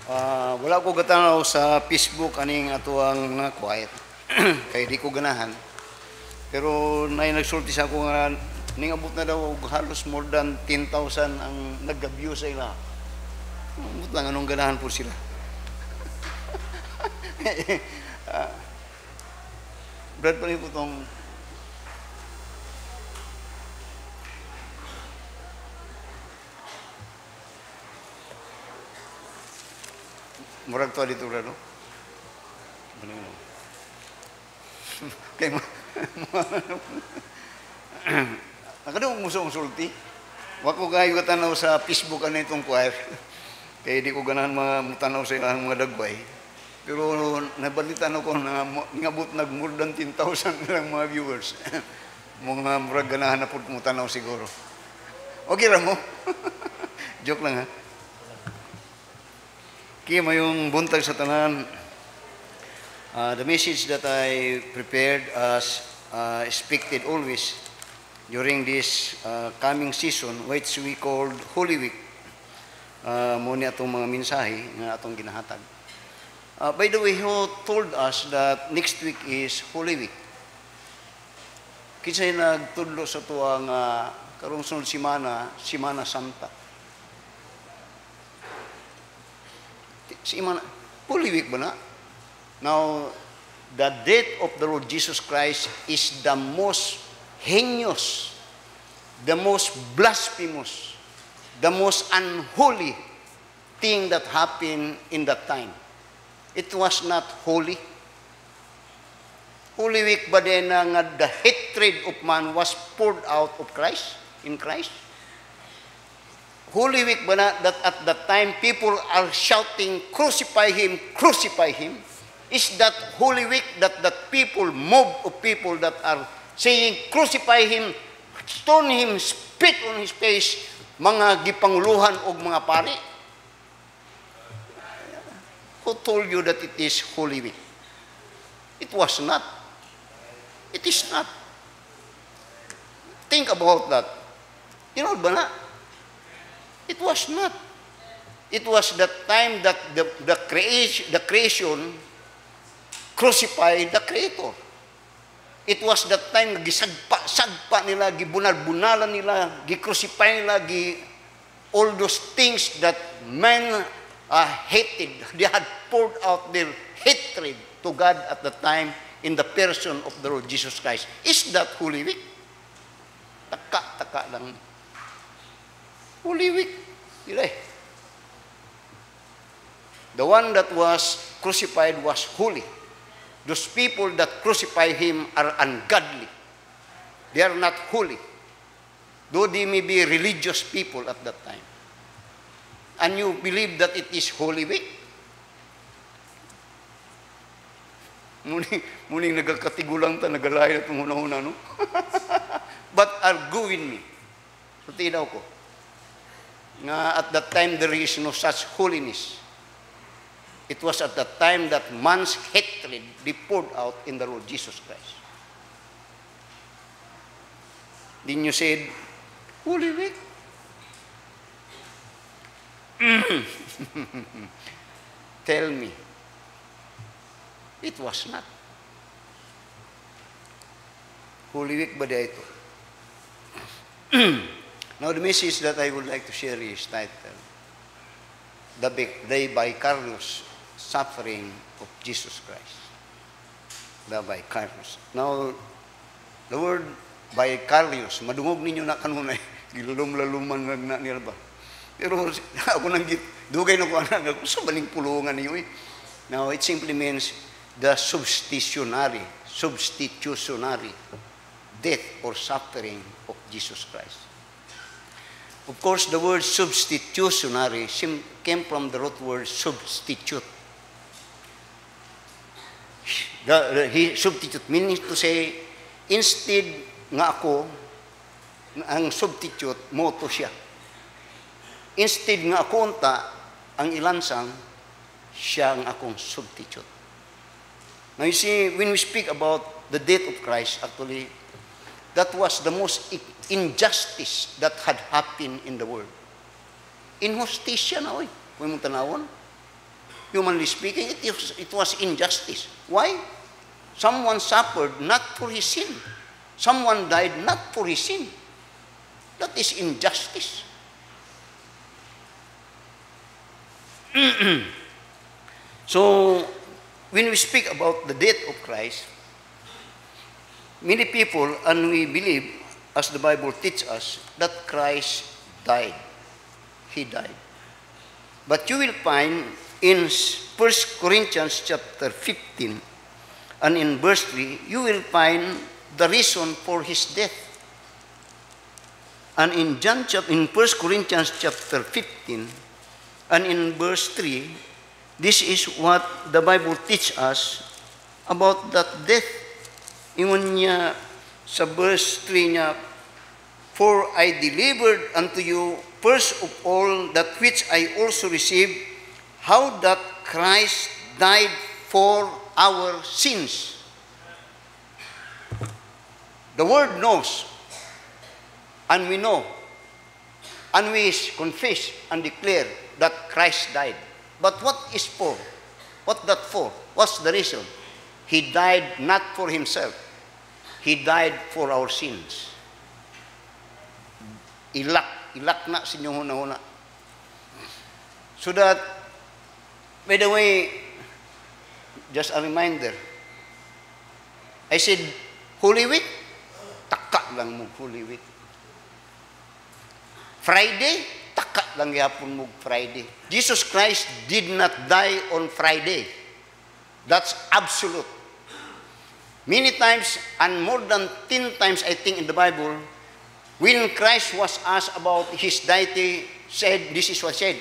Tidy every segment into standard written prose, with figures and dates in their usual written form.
Wala ko gatanaw sa Facebook aning atuang nga quiet. Kay di ko ganahan. Pero nay nagsulti sa ako nga ningabot na daw og halos more than 10,000 ang nag-view sa ila. Umot lang anong ganahan po sila. Brad pa rin po itong murag to dito, Brad, no? Kaya mo, nakadong musong sulti. Wako kayo katanaw sa Facebook ano itong choir. Kaya di ko ganahan matanaw sa ilang mga dagbay. Pero nabalitan ako na ngabot nag-more than 10,000 lang mga viewers. Mga murag ganahan na po mutanaw siguro. Okay ra mo? Joke lang ha. Kaya mayong buntag sa tanan. The message that I prepared as expected always during this coming season, which we called Holy Week. Muna itong mga mensahe na itong ginahatag. By the way, who told us that next week is Holy Week? Kinsay nagtudlo sa tuwang karong sunod Simana Santa. Holy Week ba na? Now, the death of the Lord Jesus Christ is the most heinous, the most blasphemous, the most unholy thing that happened in that time. It was not holy. Holy Week ba din nga the hatred of man was poured out of Christ, in Christ? Holy Week ba na that at that time people are shouting, crucify Him, crucify Him? Is that Holy Week that people, mob of people that are saying, crucify Him, stone Him, spit on His face, mga gipanguluhan o mga pari? Who told you that it is Holy Week? It was not. It is not. Think about that. You know ba na? It was not. It was the time that the creation crucified the Creator. It was the time gisagpa nila, gibunal-bunalan nila, gi-crucify nila, all those things that men hated. They had poured out their hatred to God at the time in the person of the Lord Jesus Christ. Is that Holy Week? Taka lang. Holy Week. The one that was crucified was holy. Those people that crucify Him are ungodly. They are not holy. Though they may be religious people at that time. And you believe that it is Holy Week? Muning nagkatigulang ta, nagalaya na itong una-una, no? But arguing me. So, tinaw ko. Nga at that time, there is no such holiness. It was at that time that man's hatred be poured out in the Lord Jesus Christ. Then you said, Holy Week? Tell me. It was not. Holy Week ba ito? Now the message that I would like to share is titled, The Vicarious Suffering of Jesus Christ. The vicarious. Now, the word vicarious, madungog ninyo na kanunay, gilulum-laluman na nila ba? Pero ako nang dugay na ko anak, sa baling pulungan niyo eh. Now, it simply means the substitutionary death or suffering of Jesus Christ. Of course, the word substitutionary came from the root word substitute. Substitute meaning to say, instead nga ako, ang substitute, mo to siya. Instead nga ako unta, ang ilansang, siya ang akong substitute. Now you see, when we speak about the death of Christ, actually, that was the most injustice that had happened in the world. Injusticia na, oy. Kung mong tanawon. humanly speaking, it was injustice. Why? Someone suffered not for his sin. Someone died not for his sin. That is injustice. So, when we speak about the death of Christ, many people, and we believe, as the Bible teaches us, that Christ died. He died. But you will find in 1 Corinthians chapter 15 and in verse 3, you will find the reason for his death. And in 1 Corinthians chapter 15 and in verse 3, this is what the Bible teaches us about that death. Ingon niya sa verse 3 niya, "For I delivered unto you first of all that which I also received, how that Christ died for our sins." The word knows, and we know, and we confess and declare that Christ died. But what is for? What that for? What's the reason? He died not for himself. He died for our sins. Ilak na sa inyong una-una. So that, by the way, just a reminder, I said, Holy Week, taka lang mo Holy Week. Friday, taka lang yapon mo Friday. Jesus Christ did not die on Friday. That's absolute. Many times, and more than 10 times, I think, in the Bible, when Christ was asked about his deity, said, this is what said,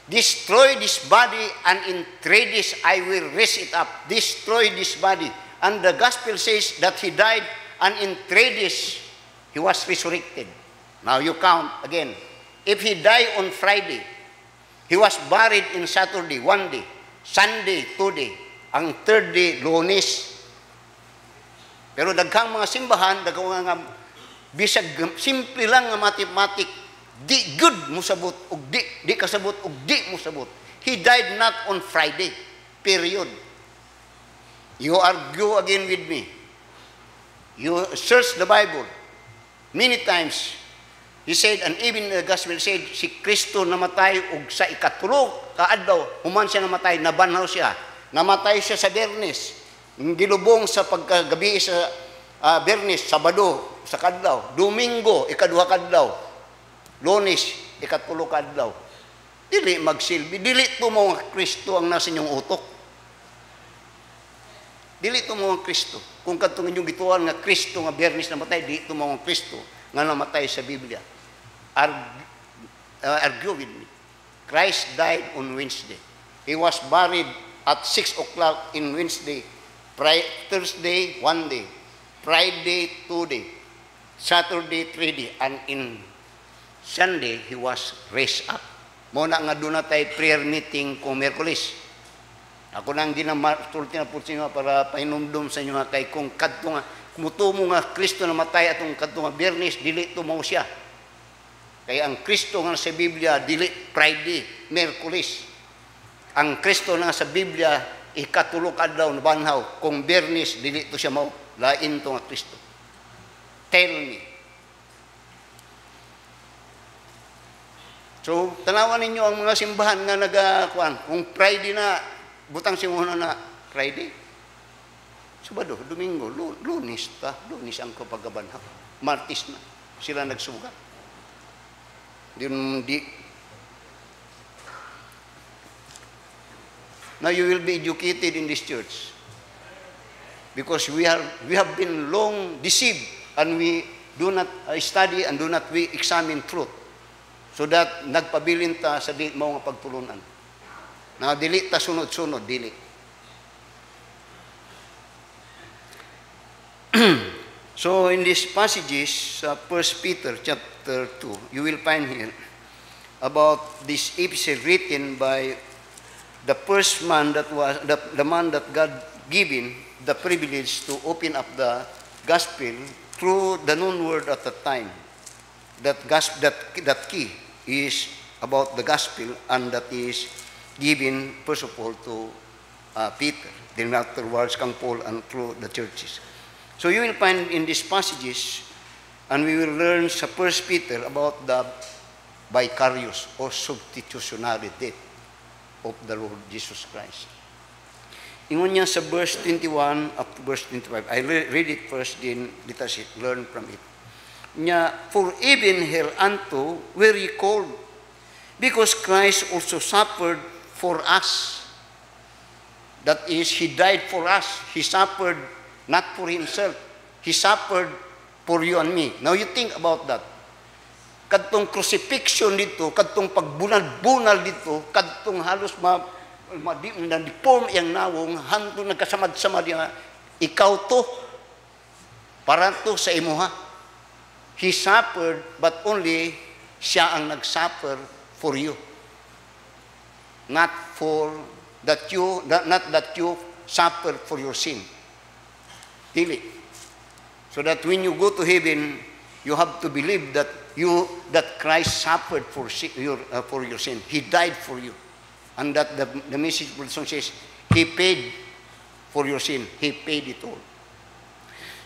"Destroy this body, and in 3 days I will raise it up." Destroy this body. And the gospel says that he died, and in 3 days he was resurrected. Now you count again. If he died on Friday, he was buried in Saturday, 1 day, Sunday, 2 day, ang 3rd day, Lunes. Pero daghang mga simbahan, daghang mga bisag simple lang nga mathematic, di good mo sabot ug di kasabot ug di mo sabot. He died not on Friday. Period. You argue again with me. You search the Bible many times. He said, and even the gospel said, si Kristo namatay ug sa ikatulo ka adlaw human siya namatay, nabanhaw siya. Namatay siya sa Biyernes. Gilubong sa pagkagabi sa Biyernes, Sabado, sa kadlaw, Domingo, ikaduha kadlaw, Lunes, ikatulo kadlaw. Dili magsilbi, dili to mga Kristo ang nasa inyong utok. Dili to mga Kristo. Kung kadtong inyong gituan nga Kristo nga Biyernes namatay, dili to mga Kristo nga namatay sa Biblia. Argue with me. Christ died on Wednesday. He was buried at 6 o'clock in Wednesday. Thursday, 1 day. Friday, 2 day. Saturday, 3 day. And in Sunday, he was raised up. Muna nga doon na tayo prayer meeting kung Merkulis. Ako nang ginamastulti na po sa inyo para painumdum sa inyo nga kay kung kadto nga, kumutumo nga Kristo na matay atong kadto nga Biyernes, dili tumaw siya. Kaya ang Kristo nga sa Biblia, dili Friday, Merkulis. Ang Kristo nga sa Biblia, ikatulo kadlaw na banhaw. Kung Biyernes, dili to siya mao. Lain to nga Kristo. Tell me. So, tanawan ninyo ang mga simbahan nga nagakuan. Kung Friday na, butang simuna na Friday. Sabado, Domingo, Lunes Lunes ang kapagabanhaw. Martis na. Sila nagsugat. Now you will be educated in this church. Because we have been long deceived and we do not study and do not we examine truth. So that nagpabilin ta sa di mao nga pagtulunan. Na dili ta sunod-sunod, dili. So in these passages, 1 Peter chapter 2, you will find here about this epistle written by the first man that was the man that God given the privilege to open up the gospel through the known word at the time. That key is about the gospel, and that is given first of all to Peter, then afterwards kang Paul and through the churches. So you will find in these passages, and we will learn sa 1 Peter about the vicarious or substitutionary death of the Lord Jesus Christ. Ingon niya sa verse 21 up to verse 25. I read it first, then let us learn from it. Niya, for even hereunto were ye called, because Christ also suffered for us. That is, He died for us. He suffered not for Himself. He suffered for you and me. Now you think about that. Kadtong crucifixion dito, kadtong pagbunal-bunal dito, kadtong halos na-deform yung nawong, hantong nagkasamad-samad yung ikaw to, para to sa imuha. He suffered, but only siya ang nag-suffer for you. Not that you suffer for your sin. Dili. So that when you go to heaven, you have to believe that Christ suffered for your sin. He died for you. And that the message of the song says, He paid for your sin. He paid it all.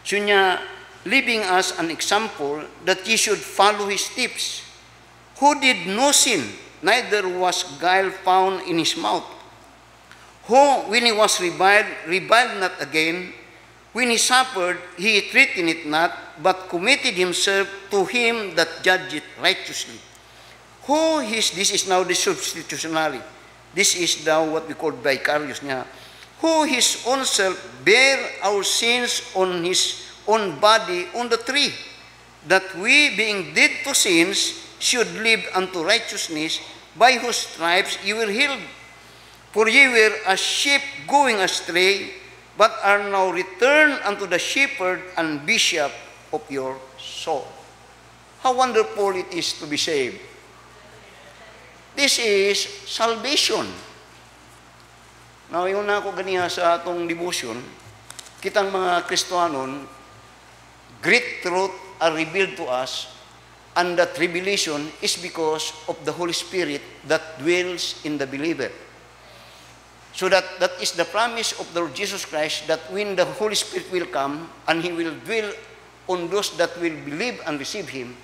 So niya, leaving us an example that ye should follow His steps, who did no sin, neither was guile found in His mouth, who, when He was reviled not again, when He suffered, He threatened it not, but committed Himself to Him that judgeth righteously. This is now the substitutionary. This is now what we call vicarious niya. Who His own self bare our sins on His own body on the tree, that we, being dead to sins, should live unto righteousness, by whose stripes ye were healed. For ye were as sheep going astray, but are now returned unto the shepherd and bishop of your soul. How wonderful it is to be saved. This is salvation. Now, yung na ako ganiya sa atong devotion, kitang mga Kristohanon, great truth are revealed to us, and that revelation is because of the Holy Spirit that dwells in the believer. So that is the promise of the Lord Jesus Christ, that when the Holy Spirit will come, and He will dwell on those that will believe and receive Him,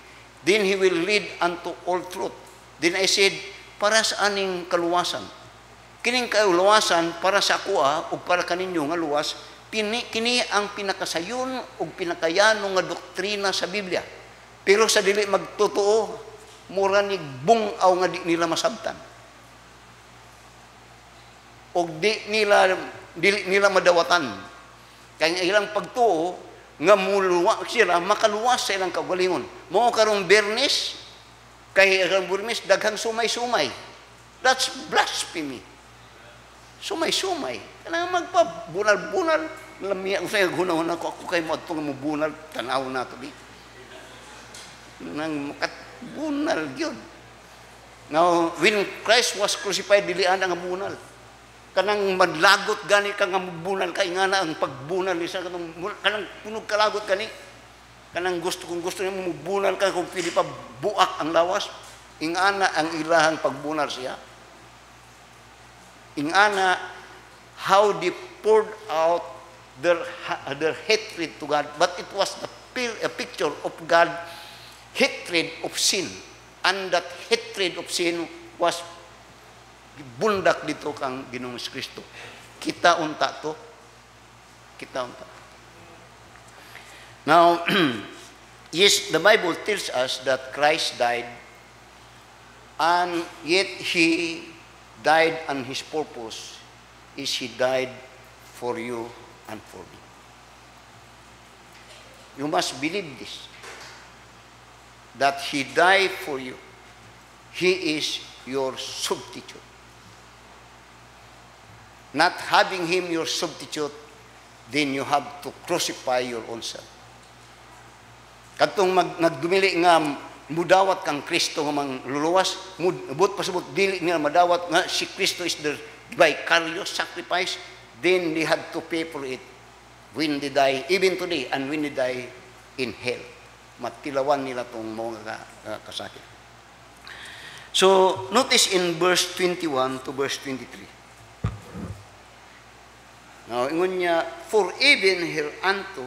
then He will lead unto all truth. Then I said, para sa aning kaluwasan. Kining kaluwasan para sa kuha o para kaninyo nga luwas, kini ang pinakasayon o pinakayano nga doktrina sa Biblia. Pero sa dili magtotoo, mura ni bungaw nga di nila masabtan. O dili nila madawatan. Kaya ilang pagtuo, nga muluwa sila, makaluwas sa ilang kagalingon. Mo karong Bernes, kay ang Burmis, daghang sumay-sumay. That's blasphemy. Sumay-sumay. Kailangan magpabunal-bunal. Lamia ko sa'yo, hunahuna ko, ako kayo mo ito nga mo bunal, tanaw na ito. Nang makatbunal yun. Now, when Christ was crucified, dilian ang bunal. Kanang madlagot gani ka nga bunal, kaya nga na ang pagbunal, kanang punog kalagot gani, kanang kung gusto niya mubunal ka, kung pili pa buak ang lawas, ingana ang ilahang pagbunal siya. Ingana, how they poured out their hatred to God, but it was a picture of God's hatred of sin. And that hatred of sin was bundak dito kang Ginoong Kristo. Kita unta to. Kita unta. Now, yes, the Bible tells us that Christ died, and yet He died, and His purpose is He died for you and for me. You must believe this, that He died for you. He is your substitute. Not having Him your substitute, then you have to crucify your own self. Katong nagdumili nga mudawat kang Kristo nga mang luluwas, but pasabot dili nila madawat nga si Kristo is the vicarious sacrifice, then they had to pay for it when they die, even today, and when they die in hell. Matilawan nila tong mga kasakit. So, notice in verse 21 to verse 23. Now, ingon niya, for even hereunto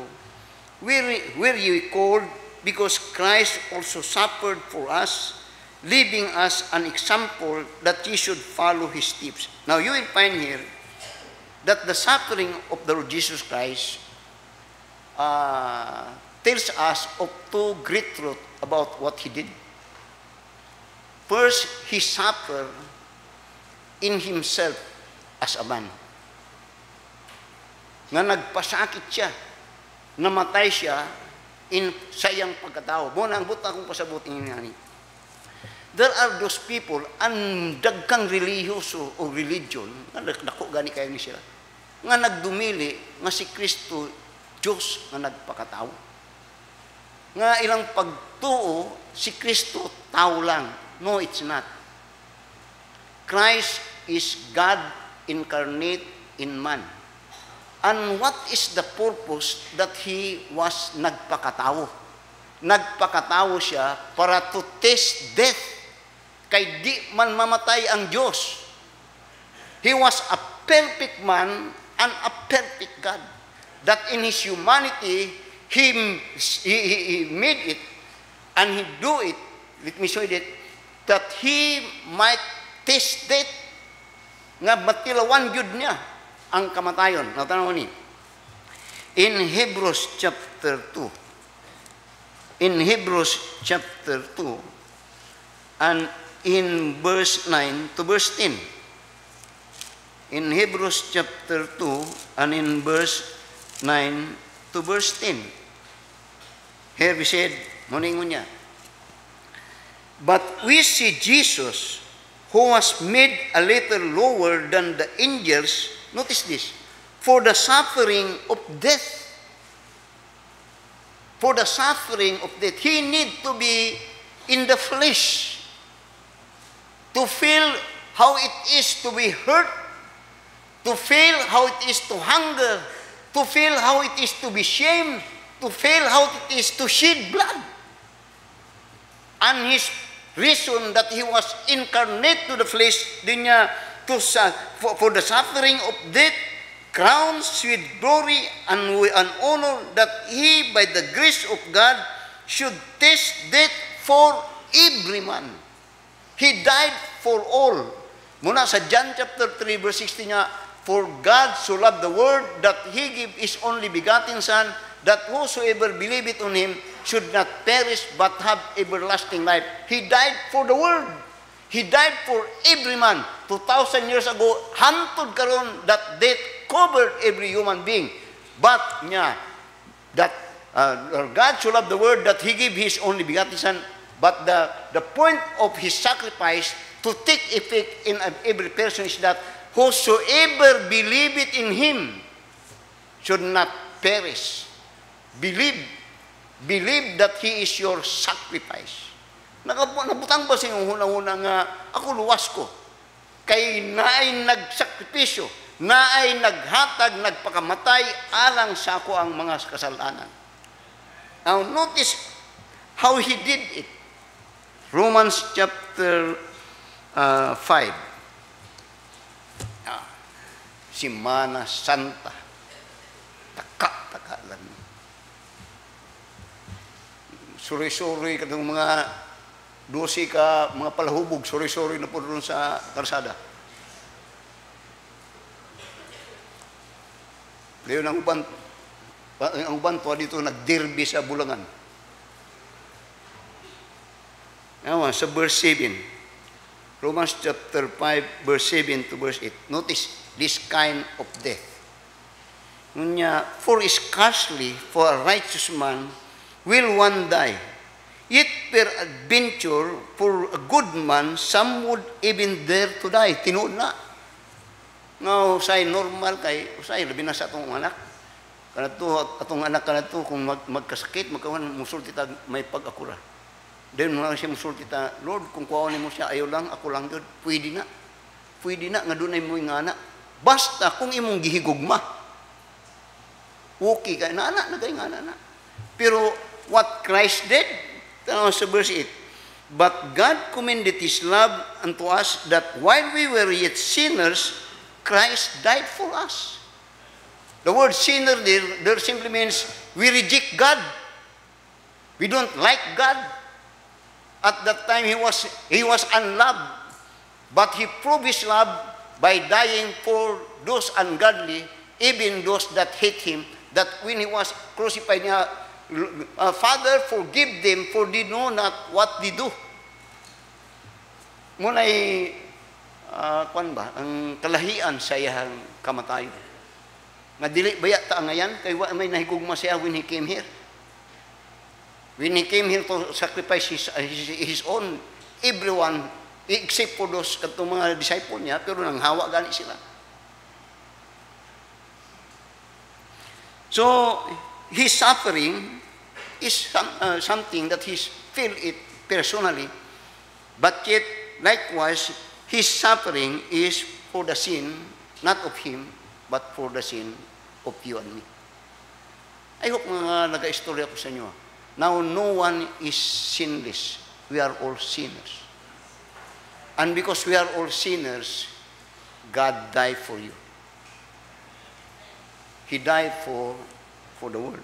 were ye called, because Christ also suffered for us, leaving us an example that ye should follow his steps. Now, you will find here that the suffering of the Lord Jesus Christ tells us of two great truths about what he did. First, he suffered in himself as a man. Nga nagpasakit siya, namatay siya sa iyang pagkatao. Muna ang buta kong pasabutin niya. There are those people, ang dagkang relihiyoso o religion, nga nako gani kayo ni sila, nga nagdumili, nga si Kristo, Diyos nga nagpakatao. Nga ilang pagtuo, si Kristo, tao lang. No, it's not. Christ is God incarnate in man. And what is the purpose that he was nagpakatao? Nagpakatao siya para to taste death. Kay di man mamatay ang Diyos. He was a perfect man and a perfect God. That in his humanity, he made it and he do it. Let me show you that. That he might taste death. Nga batilawan yun niya ang kamatayon. Natanaw ni. In Hebrews chapter 2. In Hebrews chapter 2 and in verse 9 to verse 10. In Hebrews chapter 2 and in verse 9 to verse 10. Here we said, muningon niya, but we see Jesus, who was made a little lower than the angels, notice this, for the suffering of death. For the suffering of death. He need to be in the flesh to feel how it is to be hurt, to feel how it is to hunger, to feel how it is to be shamed, to feel how it is to shed blood. And his reason that he was incarnate to the flesh, din niya for the suffering of death, crowns with glory and honor, that he by the grace of God should taste death for every man. He died for all. Muna sa John chapter 3 verse 16 niya, for God so loved the world that he gave his only begotten Son, that whosoever believeth on him should not perish but have everlasting life. He died for the world. He died for every man. 2,000 years ago, hantod karon that death covered every human being. But that God so loved the world that he gave his only begotten Son. But the point of his sacrifice to take effect in every person is that whosoever believeth in him should not perish. Believe that he is your sacrifice. Nabutang ba sa inyong hunang-hunang nga, ako luwas ko. Kay naay nagsakripisyo, naay naghatag, nagpakamatay, alang sa ako ang mga kasalanan. Now, notice how he did it. Romans chapter 5. Simana Santa. Taka lang. Suri-suri katong mga 12 ka mga palahubog, suri-suri na po doon sa karsada. Leon ang uban po dito nagderby sa Bulangan. Now, sa verse 7, Romans chapter 5, verse 7 to verse 8. Notice this kind of death. Ngunya, for scarcely for a righteous man will one die. Yet peradventure for a good man, some would even dare to die. Tinuod na. Now, say normal kay, say labi na sa atong anak. Kanato atong anak kanato kung magkasakit, magkawan musulti ta may pag-akura. Then mo siya musulti ta, Lord, kung kuwaon mo siya ayaw lang, ako lang gyud. Pwede na. Pwede na nga dunay mo nga anak. Basta kung imong gihigugma. Okay kay na anak na kay nga anak. Pero what Christ did, sa verse 8, But God commended His love unto us, that while we were yet sinners, Christ died for us. The word sinner there simply means we reject God. We don't like God. At that time, He was unloved. But He proved His love by dying for those ungodly, even those that hate Him, that when He was crucified, Father, forgive them, for they know not what they do. Muna'y, ang kalahian sa iyang kamatayon. Nga dili baya ta ngayon, kay may nahigugma siya when He came here. When He came here to sacrifice His own, everyone, except for those katong mga disciple niya, pero nanghawa gani sila. So, His suffering is something that He feel it personally, but yet, likewise, His suffering is for the sin, not of Him, but for the sin of you and me. I hope mga nag-istorya ko sa inyo. Now, no one is sinless. We are all sinners. And because we are all sinners, God died for you. He died for the world.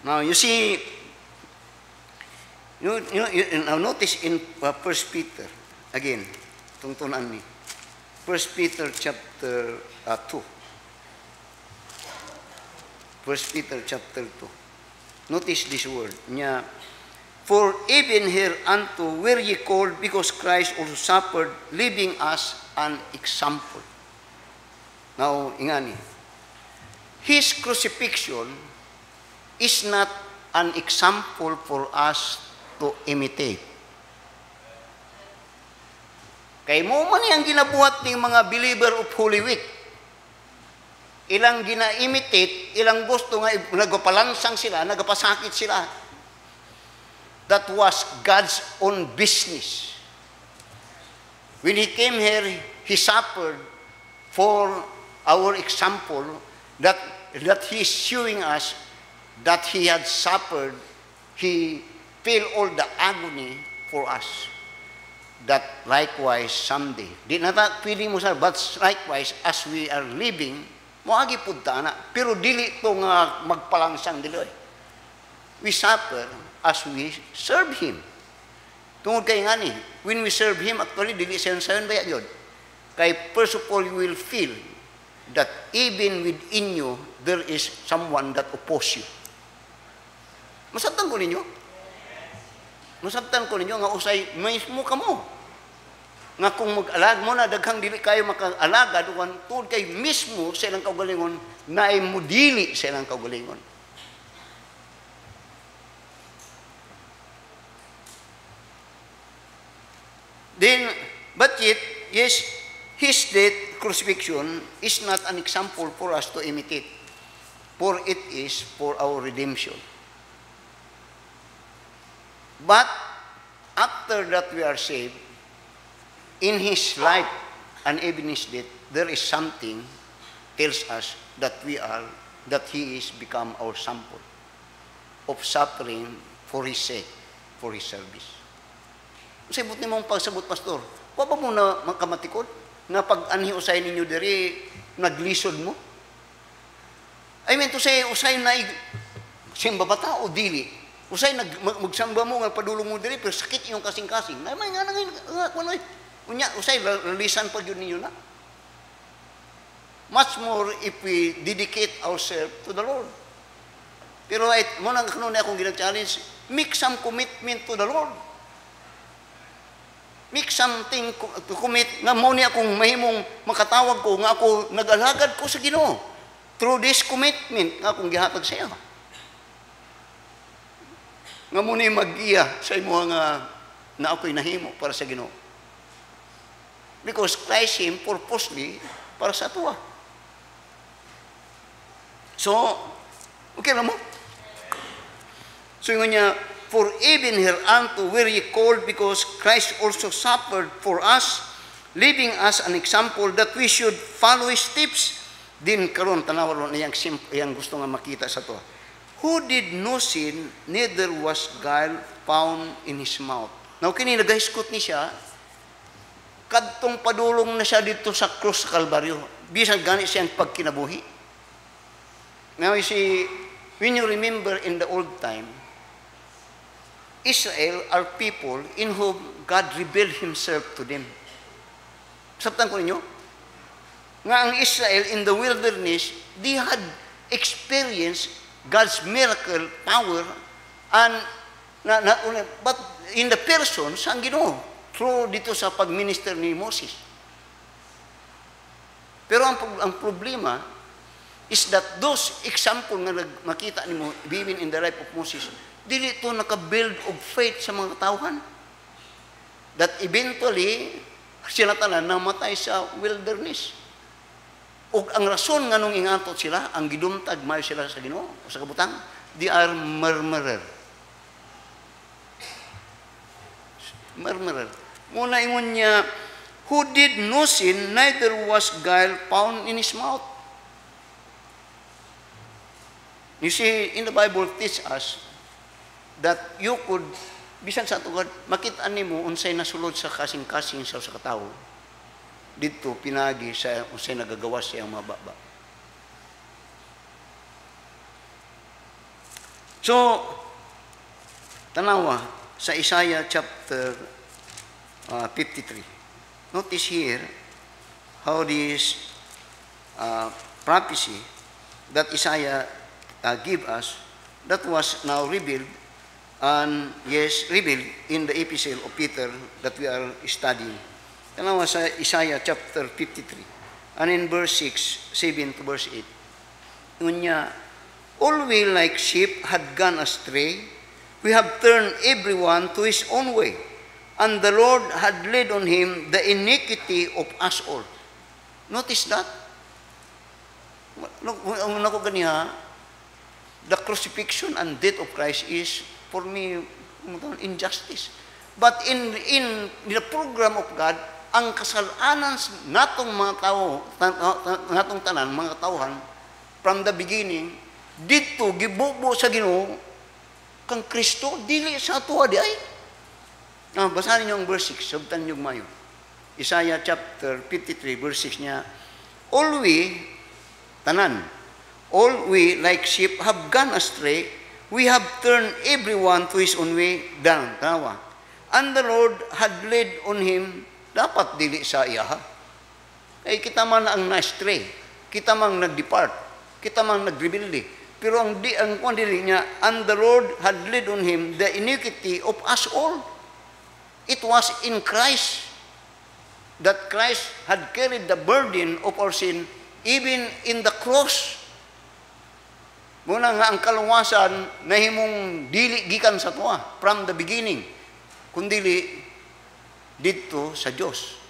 Now, you see, now notice in 1 Peter, again, tungtunan ni, 1 Peter chapter 2. 1 Peter chapter 2. Notice this word, niya, for even hereunto were ye called, because Christ also suffered, leaving us an example. Now, ingani, His crucifixion is not an example for us to imitate. Kay mo man yung ginabuhat ng mga believer of Holy Week. Ilang gina-imitate, ilang gusto nga nagpalansang sila, nagpasakit sila. That was God's own business. When He came here, He suffered for our example, that He is showing us that He had suffered, He felt all the agony for us. That likewise someday, di na ta pili mo sa, but likewise as we are living, moagi punta na, pero dili to nga magpalangsang dili. We suffer as we serve Him. Tungod kay nga ni, when we serve Him, actually dili siya sayon ba yun? Kay first of all, you will feel that even within you, there is someone that oppose you. Masabtan ko ninyo? Masabtan ko ninyo nga usay mismo ka mo. Nga kung mag-alag mo na daghang dili kayo maka-alaga duwan tungod kay mismo sa ilang kaugalingon na ay mudili sa ilang kaugalingon. Then, but yet, yes, His death, crucifixion, is not an example for us to imitate, for it is for our redemption. But after that we are saved, in His life and even His death, there is something tells us that that He is become our sample of suffering for His sake, for His service. Sabot ni mong pagsabot, Pastor, wa ba mo na makamatikod? Nga pag-anhi usay ninyo diri, naglisod mo? I mean to say, usay na simba ba ta o dili? Usay magsamba mo nga padulong mo diri pero sakit yung kasing-kasing. May nga kuno unya usay lalisan pag yun ninyo na. Much more if we dedicate ourselves to the Lord. Pero mo nang kanunay akong gina-challenge, make some commitment to the Lord. Make something to commit nga mo ni akong mahimong makatawag ko nga ako nag-alagad ko sa Ginoo through this commitment nga akong gihatag sa iyo. Nga mo ni mag-iya sa imo nga na ako'y nahimo para sa Ginoo. Because Christ Him purposely para sa tuwa. So, okay na mo? So, yung niya, for even hereunto were ye called, because Christ also suffered for us, leaving us an example that we should follow His steps. Din karon tanaw ron yang gusto nga makita sa to. Who did no sin, neither was guile found in his mouth. Now, kini nagahiskot ni siya, kadtong padulong na siya dito sa krus sa Kalbaryo. Bisag gani siyang pagkinabuhi. Now, you see, when you remember in the old time, Israel are people in whom God revealed Himself to them. Sabtan ko ninyo? Nga ang Israel in the wilderness, they had experienced God's miracle power and not only, but in the person sa Ginoo through dito sa pagminister ni Moses. Pero ang problema is that those example nga makita nimo even in the life of Moses, dili ito naka-build of faith sa mga tauhan. That eventually, sila tanan namatay sa wilderness. Ug ang rason nga nung ingatot sila, ang gidumtag mayo sila sa Ginoo o sa kabutang, they are murmurer. Murmurer. Muna ingon niya, who did no sin, neither was guile found in his mouth. You see, in the Bible teach us that you could, bisan sa tugad, makita nimo unsay nasulod sa kasing-kasing sa katao. Dito pinagi sa unsay nagagawa sa iyang mababa. So, tanawa sa Isaiah chapter 53. Notice here how this prophecy that Isaiah give us, that was now revealed, and yes, revealed in the epistle of Peter that we are studying. Tanawa sa Isaiah chapter 53, and in verse 6, 7 to verse 8. Unya, all we like sheep had gone astray, we have turned everyone to his own way, and the Lord had laid on him the iniquity of us all. Notice that? Nako ganiha, the crucifixion and death of Christ is, for me, injustice. But in the program of God, ang kasalanan natong mga tao, natong tanan, mga tauhan, from the beginning, dito, gibubo sa Ginoo, kang Kristo, dili sa atuwa di ay. Basahin niyo ang verse 6, sabtan niyo mayo. Isaiah chapter 53, verse 6 niya, all we, tanan, all we like sheep have gone astray, we have turned everyone to his own way down. Tanawa. And the Lord had laid on him, dapat dili sa iya ha. Kaya kita man ang na-stray, kita man nag-depart, kita man nag-rebelde. Pero ang dili niya, and the Lord had laid on him the iniquity of us all. It was in Christ that Christ had carried the burden of our sin even in the cross. Muna nga ang kaluwasan nahimong dili gikan sa tuwa from the beginning, kundili dito sa Dios.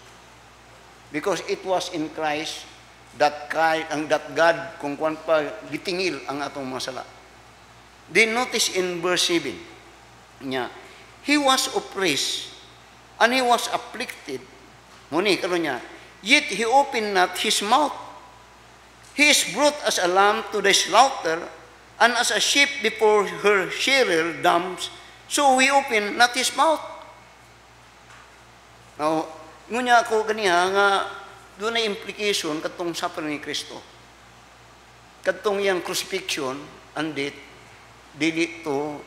Because it was in Christ that God kung kuan pa gitingil ang atong mga sala. Then notice in verse 7 niya, he was oppressed and he was afflicted. Muni karon niya, yet he opened not his mouth. He is brought as a lamb to the slaughter, and as a sheep before her shearer dumb, so he opened not his mouth. Now, ngunya ako ganiha nga doon na implication katong suffering ni Kristo. Katong yang crucifixion and death, dili to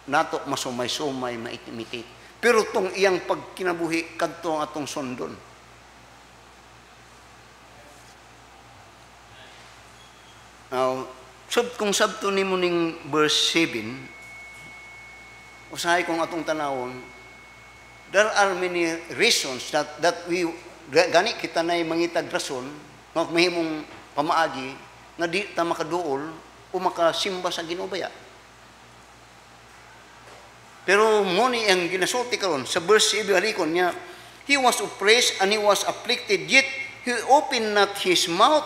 nato masumay-sumay maitimitit. Pero tong iyang pagkinabuhi kadtong atong sundon. Now, kung sabto nimo ning verse 7, usahay kong atong tanawon, there are many reasons that we gani kita nay mangitag rason nga mahimong pamaagi nga di ta makaduol o makasimba sa Ginoo baya. Pero mo ni ang ginasulti karon sa verse 7 halikon niya, he was oppressed and he was afflicted, yet he opened not his mouth.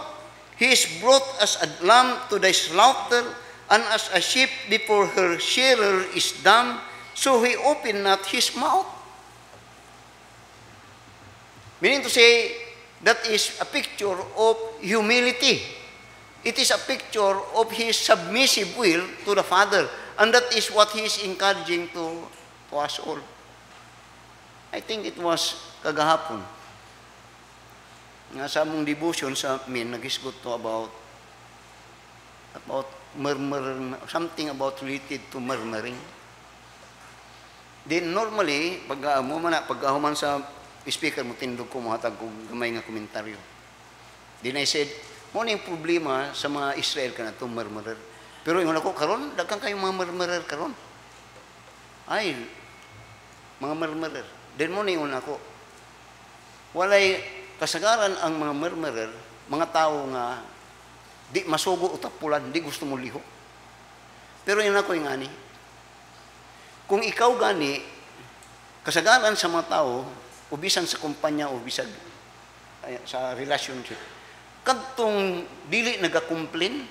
He is brought as a lamb to the slaughter, and as a sheep before her shearer is dumb, so he opened not his mouth. Meaning to say, that is a picture of humility. It is a picture of his submissive will to the Father. And that is what He is encouraging to us all. I think it was kagahapon. Nga sa among devotion sa amin, nag-isgot to about murmur, something about related to murmuring. Then normally, pag-ahuman sa speaker mo, tindog ko, mahatag ko gamay nga komentaryo. Then I said, mo na yung problema sa mga Israel ka na ito, murmurer. Pero yung ako, karon, dagang kayong mga murmurer karon. Ay, mga murmurer. Then mo na yung ako, walay kasagaran ang mga murmurer, mga tao nga, di masugo o tapulan, di gusto mo liho. Pero yun ako yung ani. Kung ikaw gani, kasagaran sa mga tao, o bisan sa kumpanya, o bisan sa relationship, kadtong dili nagakomplain,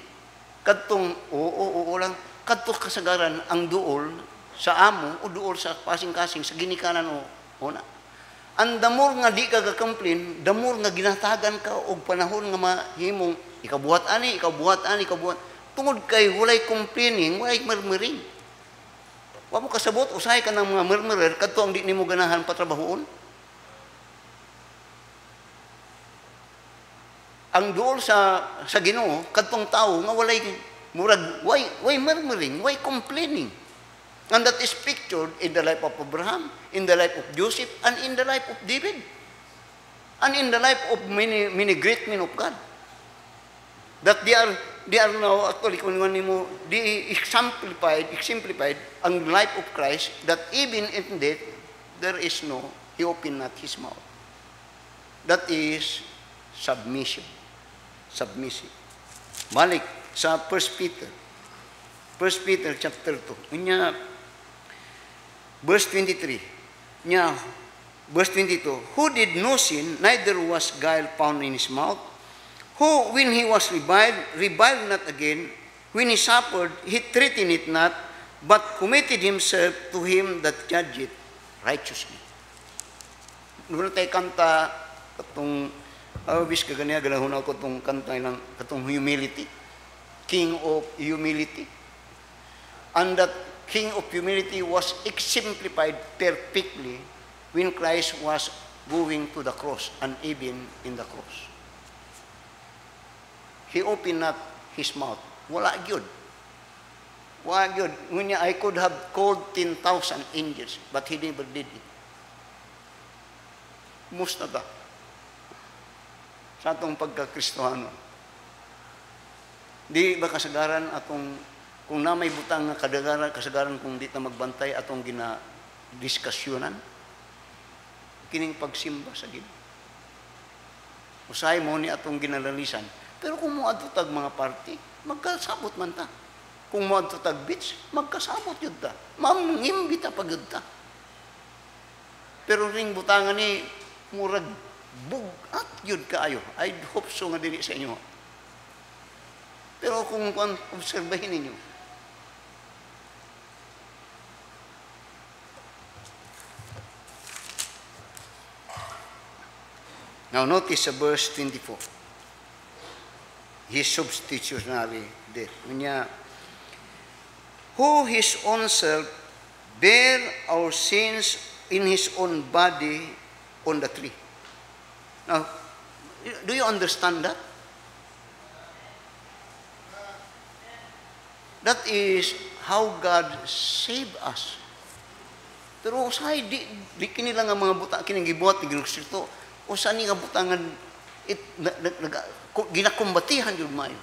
kadtong oo lang, kadtong kasagaran ang duol sa amo, o duol sa pasing-kasing, sa ginikanan o una. Ang damor nga di ka gakomplain, damor nga ginatagan ka og panahon nga mahimong ikabuhat ani, tungod kay walay complaining, walay murmuring. Wa mo kasabot usahay ka ng mga murmurer kadto ang di nimo ganahan patrabahoon. Ang duol sa Ginoo kadtong tao nga walay murag why murmuring, why complaining. And that is pictured in the life of Abraham, in the life of Joseph, and in the life of David, and in the life of many great men of God. That they are now actually kung mo di exemplified ang life of Christ, that even in death there is no, He opened not His mouth. That is submission. Submissive. Balik sa 1 Peter chapter 2. Unya verse 23. Nya verse 22. Who did no sin, neither was guile found in his mouth. Who, when he was reviled not again. When he suffered, he threatened it not, but committed himself to him that judgeth righteously. Doon tayo kanta katong awis kaganiya galahon ako itong kanta lang katong humility, King of Humility. And that King of Humility was exemplified perfectly when Christ was going to the cross and even in the cross. He opened not His mouth. Wala gyud. Wala gyud. Ngunya, I could have called 10,000 angels, but He never did it. Musta ta? Sa atong pagka-Kristohano. Di ba kasagaran atong, kung na may butang nga kasagaran kung di ta magbantay atong gina-diskasyonan, kining pagsimba sa Ginoo. Usahay mo ni atong ginalalisan. Pero kung mo adto mga party, magkasabot man ta. Kung mo adto beach, magkasabot yun ta. Mamngimbita pag yun ta. Pero ring butangan ni murag bugat yun kaayo. I hope so nga dili sa inyo. Pero kung obserbahin ninyo, now notice sa verse 24. His substitutionary death. Kanya, who His own self bare our sins in His own body on the tree. Now, do you understand that? That is how God saved us. Pero usahay, di kinilang nga mga buta, kining gibuhat ni Kristo, o saan nga butangan, ginakumbatihan yun mayo.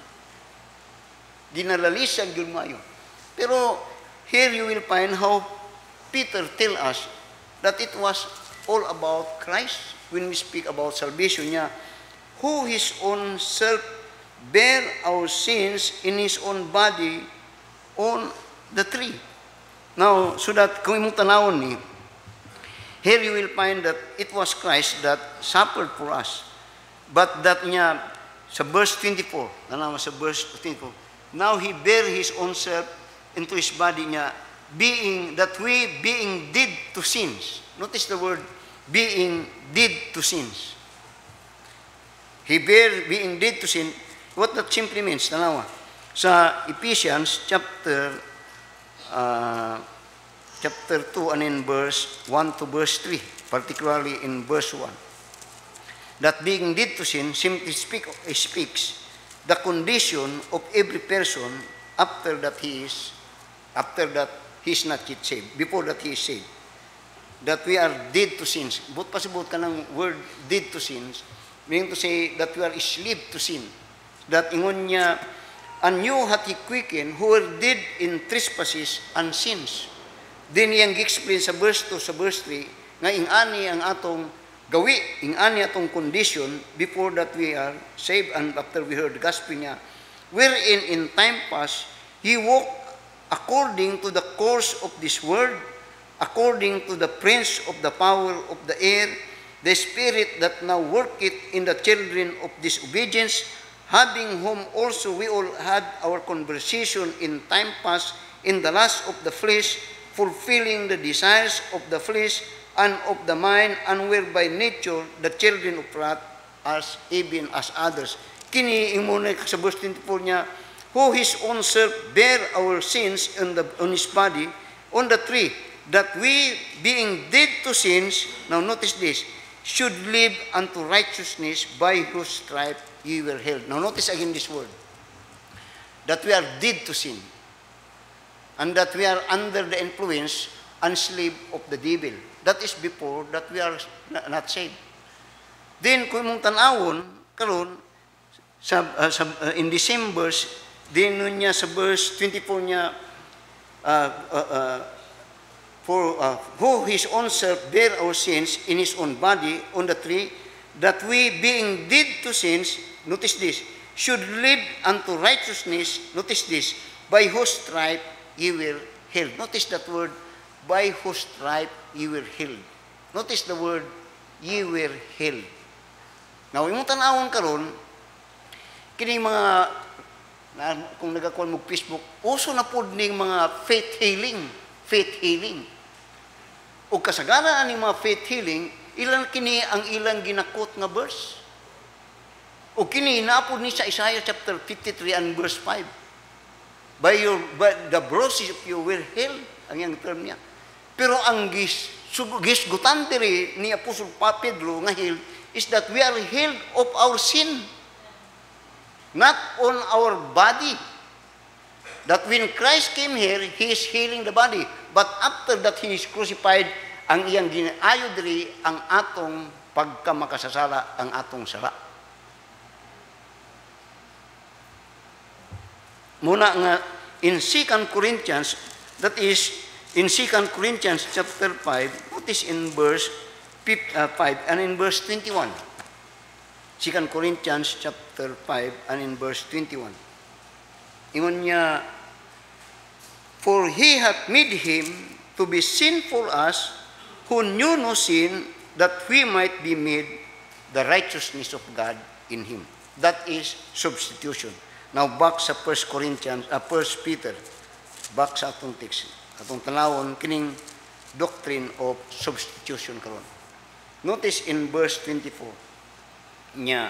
Ginalalisan yun mayo. Pero here you will find how Peter tell us that it was all about Christ when we speak about salvation niya, who His own self bare our sins in His own body on the tree. Now, so that kung imong tanawon ni, here you will find that it was Christ that suffered for us. But that niya, sa verse 24, sa verse 24, now He bare His own self into His body niya, being dead to sins. Notice the word, being dead to sins. He bare being dead to sin. What that simply means, tanawa, sa Ephesians chapter chapter 2 and in verse 1 to verse 3, particularly in verse 1. That being dead to sin simply speaks the condition of every person after that he is not yet saved, before that he is saved. That we are dead to sins. But pasibot ka ng word dead to sins, meaning to say that we are asleep to sin. That ingon niya, and you hath he quickened who were dead in trespasses and sins. Then iyang gi-explain sa verse 2, sa verse 3, nga ingani ang atong gawi, ingani atong condition before that we are saved and after we heard the gospel niya. Wherein in time past, he walked according to the course of this world, according to the prince of the power of the air, the spirit that now worketh in the children of disobedience, having whom also we all had our conversation in time past in the lust of the flesh, fulfilling the desires of the flesh and of the mind, and were by nature the children of wrath, as even as others. Kini imuna sa verse 24 niya, who his own self bare our sins on his body on the tree, that we, being dead to sins, now notice this, should live unto righteousness, by whose stripe ye were healed. Now notice again this word, that we are dead to sin, and that we are under the influence and slave of the devil. That is before that we are not saved. Then kung mong tanawon karon in December, din niya sa verse 24 niya, who his own self bare our sins in his own body on the tree, that we, being dead to sins, notice this, should live unto righteousness, notice this, by whose stripe ye were healed. Notice that word, by whose stripe ye were healed. Notice the word, ye were healed. Now, yung tanawon karon, kining mga, kung nagakuan mo Facebook, uso na po ning mga faith healing. O kasagaran ni mga faith healing, ilan kini ang ilang ginakot nga verse. O kini naapod ni sa Isaiah chapter 53 and verse 5. By the bruises of you were healed, ang yang term niya. Pero ang gisgutan diri ni Apostol Pedro nga healed is that we are healed of our sin, not on our body. That when Christ came here, He is healing the body. But after that He is crucified, ang iyang ginaayo diri ang atong pagkamakasasala, ang atong sala. Muna nga, in 2 Corinthians, that is, in 2 Corinthians chapter 5, notice in verse 5 and in verse 21. 2 Corinthians chapter 5 and in verse 21. Ingon niya, for He hath made Him to be sin for us, who knew no sin, that we might be made the righteousness of God in Him. That is substitution. Now back sa 1 Peter, back sa atong text, atong tanawon kining doctrine of substitution karon. Notice in verse 24 niya,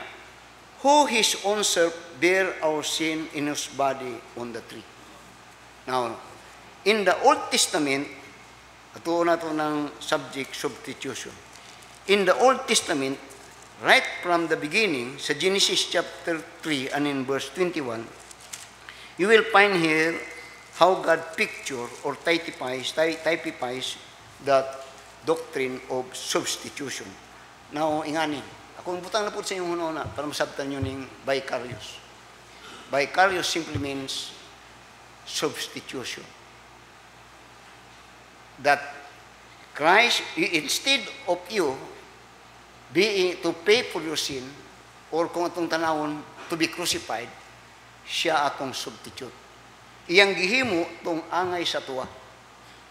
who His own self bare our sin in His body on the tree. Now, in the Old Testament, ito na ito ng subject, substitution. In the Old Testament, right from the beginning, sa Genesis chapter 3 and in verse 21, you will find here how God picture or typifies that doctrine of substitution. Now, ingani, akong butang na po sa inyong hunona para masabtan nyo ng vicarious. Vicarious simply means substitution. That Christ, instead of you being to pay for your sin, or kung atong tanawon, to be crucified, siya atong substitute. Iyang gihimo tong angay sa tuwa.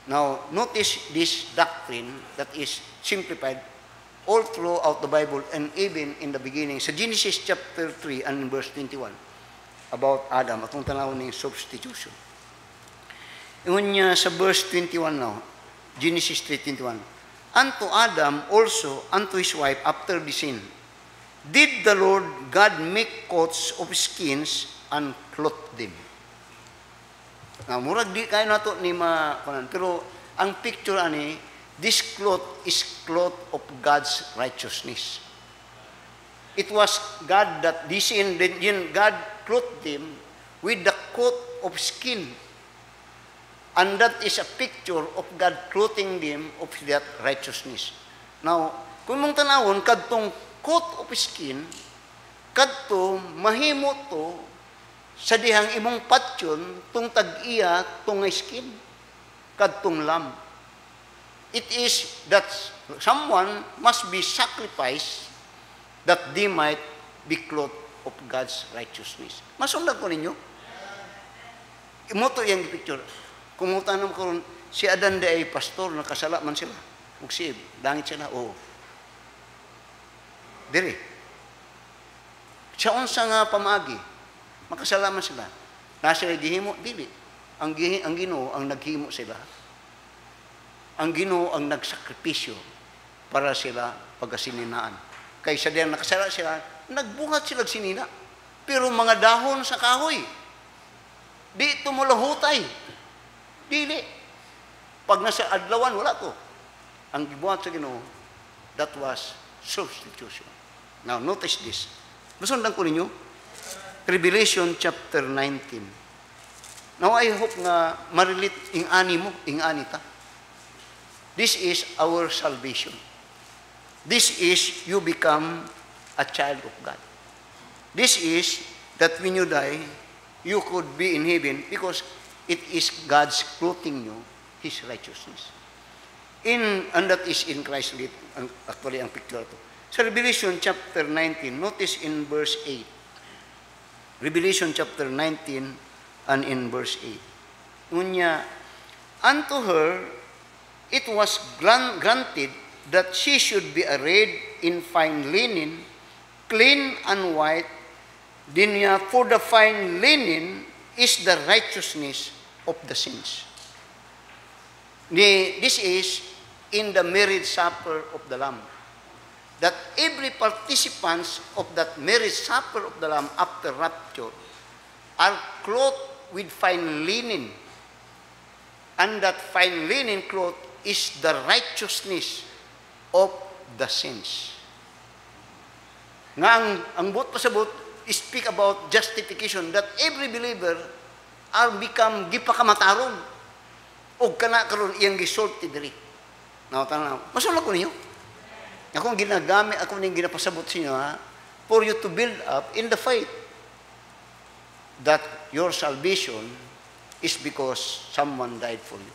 Now, notice this doctrine that is simplified all throughout the Bible and even in the beginning. Sa Genesis chapter 3 and verse 21, about Adam, atong tanawon ng substitution. Ingon niya sa verse 21 now, Genesis 3:21. Unto Adam also, unto his wife, after the sin, did the Lord God make coats of skins and clothe them. Nga murag di kayo nato ni kunan, pero ang picture ani, this cloth is cloth of God's righteousness. It was God that God clothed them with the coat of skin. And that is a picture of God clothing them of that righteousness. Now, kung mong tanawon, kadtong coat of skin, kadto mahimo to sa dihang imong patyon, tung tag-iya, tung skin, kadtong lamb. It is that someone must be sacrificed that they might be clothed of God's righteousness. Masundan ko ninyo? Imoto yung picture. Kumutanong ko ron, si Adan de ay pastor, nakasala man sila. Magsib, langit sila, oo. Diri. Siya unsa nga pamagi, makasala man sila. Nasa gihimo, dili. Ang Ginoo ang naghimo sila. Ang Ginoo ang nagsakripisyo para sila pagasininaan. Kaysa diyan nakasala sila, nagbuhat sila sinina. Pero mga dahon sa kahoy, di tumulahutay. Dili. Pag nasa adlawan, wala to. Ang gibuhat sa Ginoo, that was substitution. Now, notice this. Masundan ko ninyo, Revelation chapter 19. Now, I hope nga marilit ing ani mo, ing anita. This is our salvation. This is you become a child of God. This is that when you die, you could be in heaven because it is God's clothing you, His righteousness. And that is in Christ, actually ang picture to. Sa Revelation chapter 19, notice in verse 8. Revelation chapter 19 and in verse 8. Unya, unto her it was granted that she should be arrayed in fine linen, clean and white. Dinya, for the fine linen is the righteousness of the saints. This is in the marriage supper of the Lamb. That every participants of that marriage supper of the Lamb after rapture are clothed with fine linen. And that fine linen cloth is the righteousness of the saints. Nga ang buot pasabot speak about justification, that every believer are become gipakamatarong o kana karon iyang gisulti diri. Now, masunod ko ninyo. Akong ginagamit, ako ning ginapasabot sa inyo, for you to build up in the faith that your salvation is because someone died for you.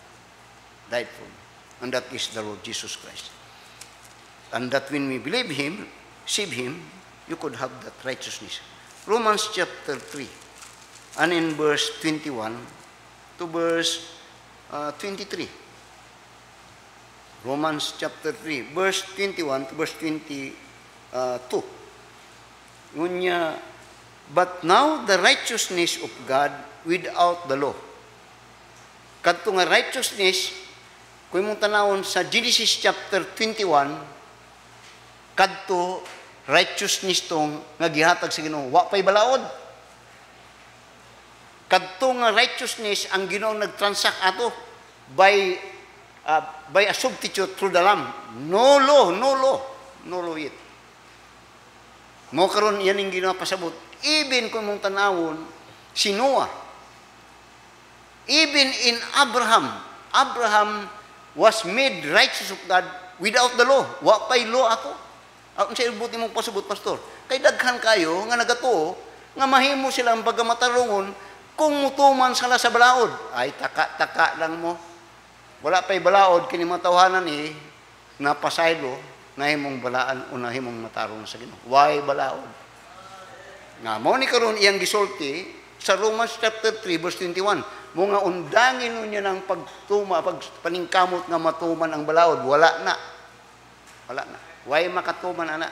Died for you. And that is the Lord Jesus Christ. And that when we believe Him, receive Him, you could have that righteousness. Romans chapter 3, and in verse 21 to verse 23. Romans chapter 3, verse 21 to verse 22. Ngunya, but now the righteousness of God without the law. Kadto nga righteousness, kung mong tanawon sa Genesis chapter 21, kadto righteousness tong nga gihatag sa Ginoo, wa pay balaod. Kadto nga righteousness ang Ginoo nagtransact ato by a substitute through the Lamb. No law yet. Mo karon yan ang Ginoo pasabot. Even kung mong tanawon si Noah, even in Abraham was made righteous of God without the law. Wa pay law ato. Ang sa ibuti mong pasabot, pastor, kay daghan kayo nga nagatuo nga mahimo silang pagamatarungon kung mutuman sila sa balaod. Ay, taka lang mo. Wala pa'y balaod, kini matawhanan napasaylo, nahimong balaan o nahimong matarong sa Ginoo. Why balaod? Nga, mo ni karon iyang gisulti sa Romans chapter 3, verse 21. Mga undangin niya ng paningkamot nga matuman ang balaod. Wala na. Why makatuman, ana?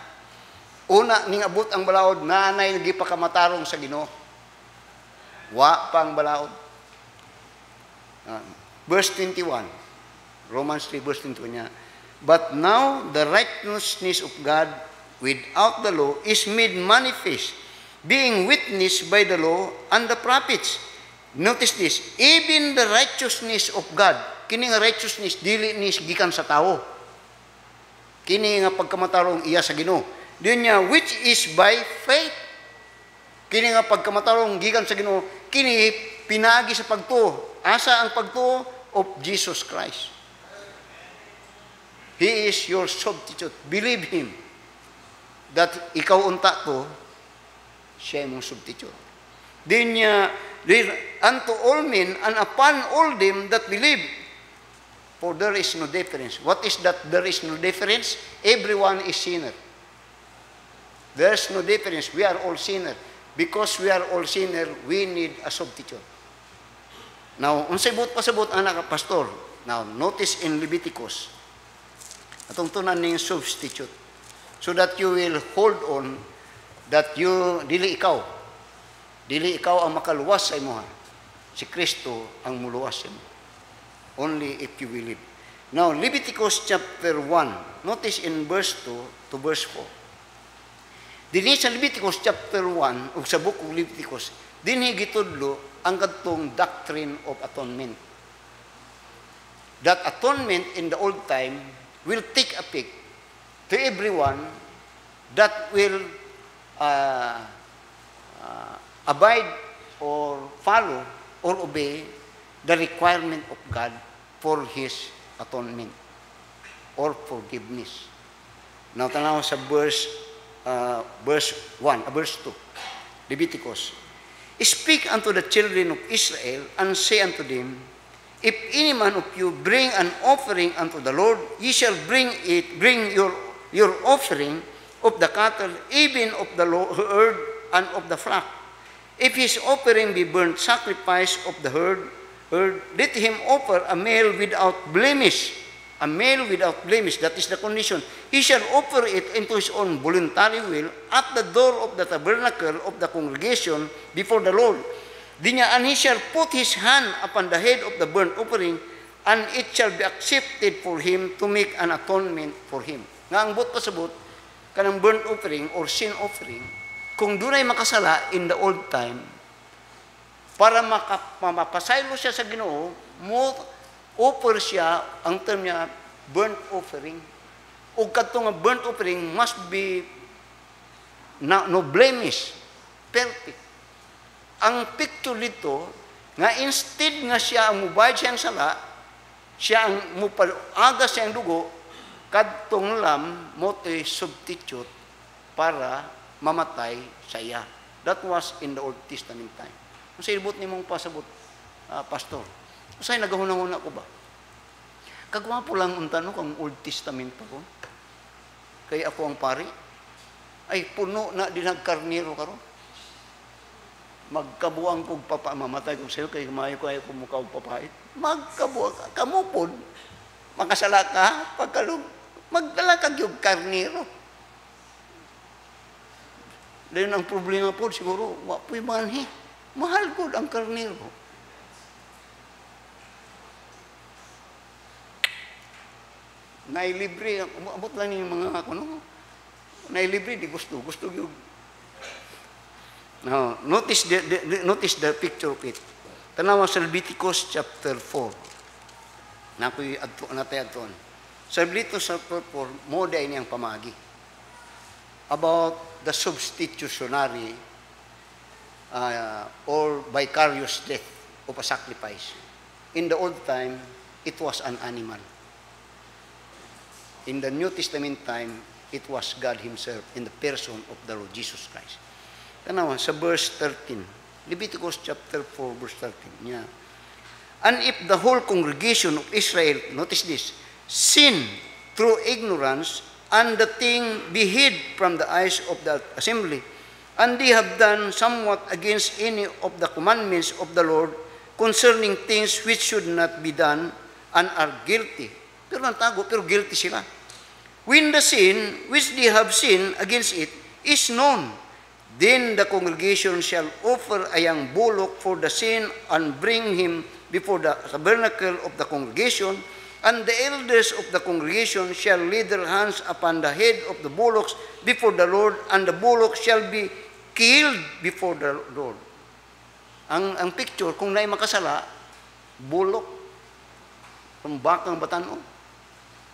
Una, ning abot ang balaod, nanay nagipakamatarong sa Ginoo. Wa pang balaod. Verse 21. Romans 3, verse 21 niya. But now the righteousness of God without the law is made manifest, being witnessed by the law and the prophets, Notice this, even the righteousness of God, kini nga righteousness, dili ni gikan sa tao. Kini nga pagkamatarong iya sa Ginoo. Diyon niya, which is by faith. Kini nga pagkamatarong gikan sa Ginoo, kini pinagi sa pagtuo. Asa ang pagtuo? Of Jesus Christ. He is your substitute. Believe Him. That ikaw unta to, siya mong substitute. Din niya, unto all men and upon all them that believe, for there is no difference. What is that there is no difference? Everyone is sinner. There is no difference. We are all sinner. Because we are all sinner, we need a substitute. Now, unsay but pasabot anak pastor. Now, notice in Leviticus, atong tunan ning substitute, so that you will hold on that you dili ikaw ang makaluwas sa imo. Si Kristo ang muluwas sa imo. Only if you believe. Now, Leviticus chapter 1, notice in verse 2 to verse 4. Dinhi sa Leviticus chapter 1, o sa book of Leviticus, dinhi gitudlo ang kadtong doctrine of atonement. That atonement in the old time will take effect to everyone that will abide or follow or obey the requirement of God for His atonement or forgiveness. Now, tanaw sa verse 2, Leviticus. Speak unto the children of Israel, and say unto them, if any man of you bring an offering unto the Lord, ye shall bring your offering of the cattle, even of the herd and of the flock. If his offering be burnt sacrifice of the herd, let him offer a male without blemish. A male without blemish, that is the condition. He shall offer it into his own voluntary will at the door of the tabernacle of the congregation before the Lord. And he shall put his hand upon the head of the burnt offering, and it shall be accepted for him to make an atonement for him. Nga ang but pasabot, kanang burnt offering or sin offering, kung dunay makasala in the old time, para mapasaylo siya sa Ginoo, mo offer siya, ang term niya, burnt offering. O katong burnt offering must be no blemish, perfect. Ang picture dito, nga instead nga siya ang mubayad siyang sala, siya ang mupaga siyang dugo, kadtong lam mo to'y substitute para mamatay sa iya. That was in the Old Testament time. Kung sa ilbot ni mong pasabot, pastor, usay nagahunang-una ko ba? Kagwapo lang unta no kung Old Testament pa ko. Kaya ako ang pari. Ay puno na din nagkarnero karon. Magkabuang kog mamatay kog sayo kay maayo ko ay kumukaw papait. Magkabuang kamo pod. Makasala ka pagkalog magdala kag yung karnero. Dahil ang problema po siguro wa po'y manhi. Mahal ko ang karnero. Nailibre, abot lang yung mga ako, no? Nailibre, di gusto yung. Now, notice the picture of it. Tanawa sa Leviticus chapter 4. Nakoy natay adton. Sa Leviticus chapter 4, mo day niyang pamagi. About the substitutionary or vicarious death of a sacrifice. In the old time, it was an animal. In the New Testament time, it was God Himself in the person of the Lord Jesus Christ. Tanawa, sa verse 13, Leviticus chapter 4, verse 13, yeah. And if the whole congregation of Israel, notice this, sin through ignorance, and the thing be hid from the eyes of the assembly, and they have done somewhat against any of the commandments of the Lord concerning things which should not be done, and are guilty. Pero nantago, pero guilty sila. When the sin which they have sinned against it is known, then the congregation shall offer a young bullock for the sin and bring him before the tabernacle of the congregation, and the elders of the congregation shall lay their hands upon the head of the bullocks before the Lord, and the bullock shall be killed before the Lord. Ang picture, kung naay makasala, bulok, pambakang batanon.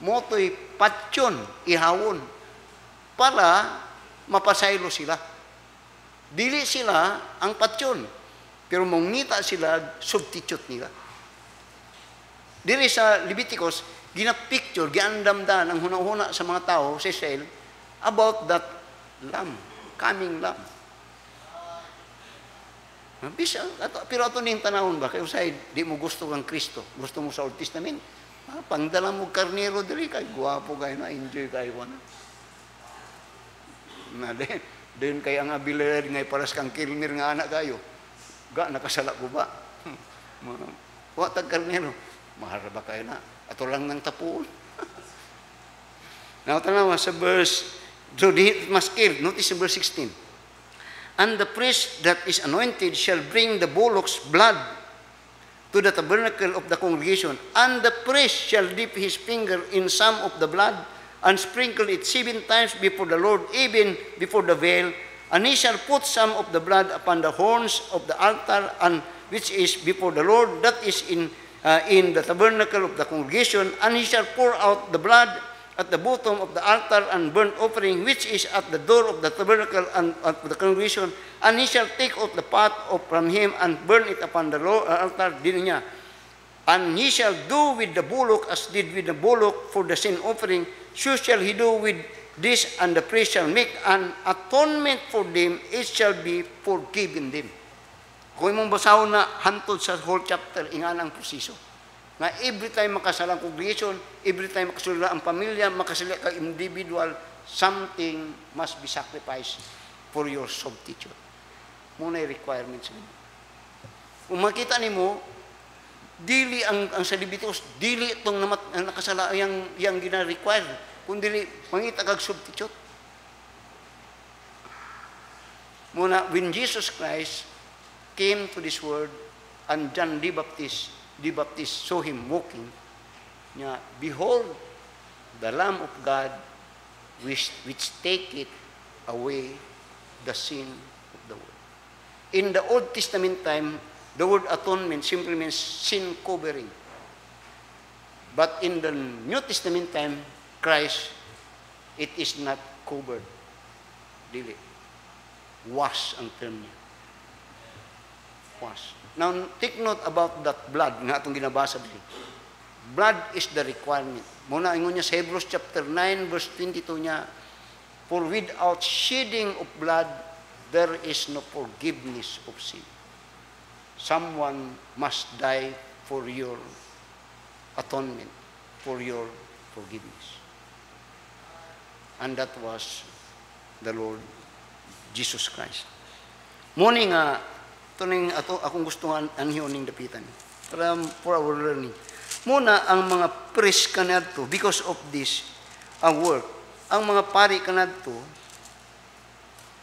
Moto'y patsyon, ihawon, para mapasaylo sila. Dili sila ang patsyon, pero mongita sila, substitute nila. Dili sa Leviticus, ginapicture, giandamdan ang hunahuna sa mga tao sa Israel about that lamb, coming lamb. Pero ato ning tanawon ba, kayo say, di mo gusto kang Kristo, gusto mo sa Old Testament, pangdala mo karnero dili, kay guwapo kayo na, enjoy kayo na. Din kay ang abilir ngay paras kang kilmir nga anak kayo, ga nakasala ko ba? Watag karnero, mahal ba kayo na? Ato lang ng tapuon. Now, tanawa sa verse, so di mas kill, notice verse 16. And the priest that is anointed shall bring the bullock's blood to the tabernacle of the congregation, and the priest shall dip his finger in some of the blood, and sprinkle it 7 times before the Lord, even before the veil, and he shall put some of the blood upon the horns of the altar, and which is before the Lord, that is in the tabernacle of the congregation, and he shall pour out the blood at the bottom of the altar and burnt offering, which is at the door of the tabernacle and at the congregation, and he shall take out the pot from him and burn it upon the altar din niya. And he shall do with the bullock as did with the bullock for the sin offering, so shall he do with this, and the priest shall make an atonement for them, it shall be forgiven them. Kung mong basahon na hantod sa whole chapter, ingan ang proseso. Na every time makasala ang congregation, every time makasala ang pamilya, makasala ka individual, something must be sacrificed for your substitute. Muna yung requirements mo. Kung makita ni mo, dili ang sa Leviticus, dili itong nakasala yang gina-require, kung dili, mangita kag substitute. Muna, when Jesus Christ came to this world, and John the Baptist saw him walking, niya, behold, the Lamb of God which taketh away the sin of the world. In the Old Testament time, the word atonement simply means sin covering. But in the New Testament time, Christ, it is not covered. Dili. Wash ang term niya. Wash. Now, take note about that blood nga atong ginabasa dili. Blood is the requirement. Muna ingon niya sa Hebrews chapter 9 verse 22 niya, for without shedding of blood there is no forgiveness of sin. Someone must die for your atonement, for your forgiveness. And that was the Lord Jesus Christ. Muna nga ito ning akong gusto anhiyon ning dapitan for our learning. Muna ang mga priest kanadto, because of this work, ang mga pari kanadto,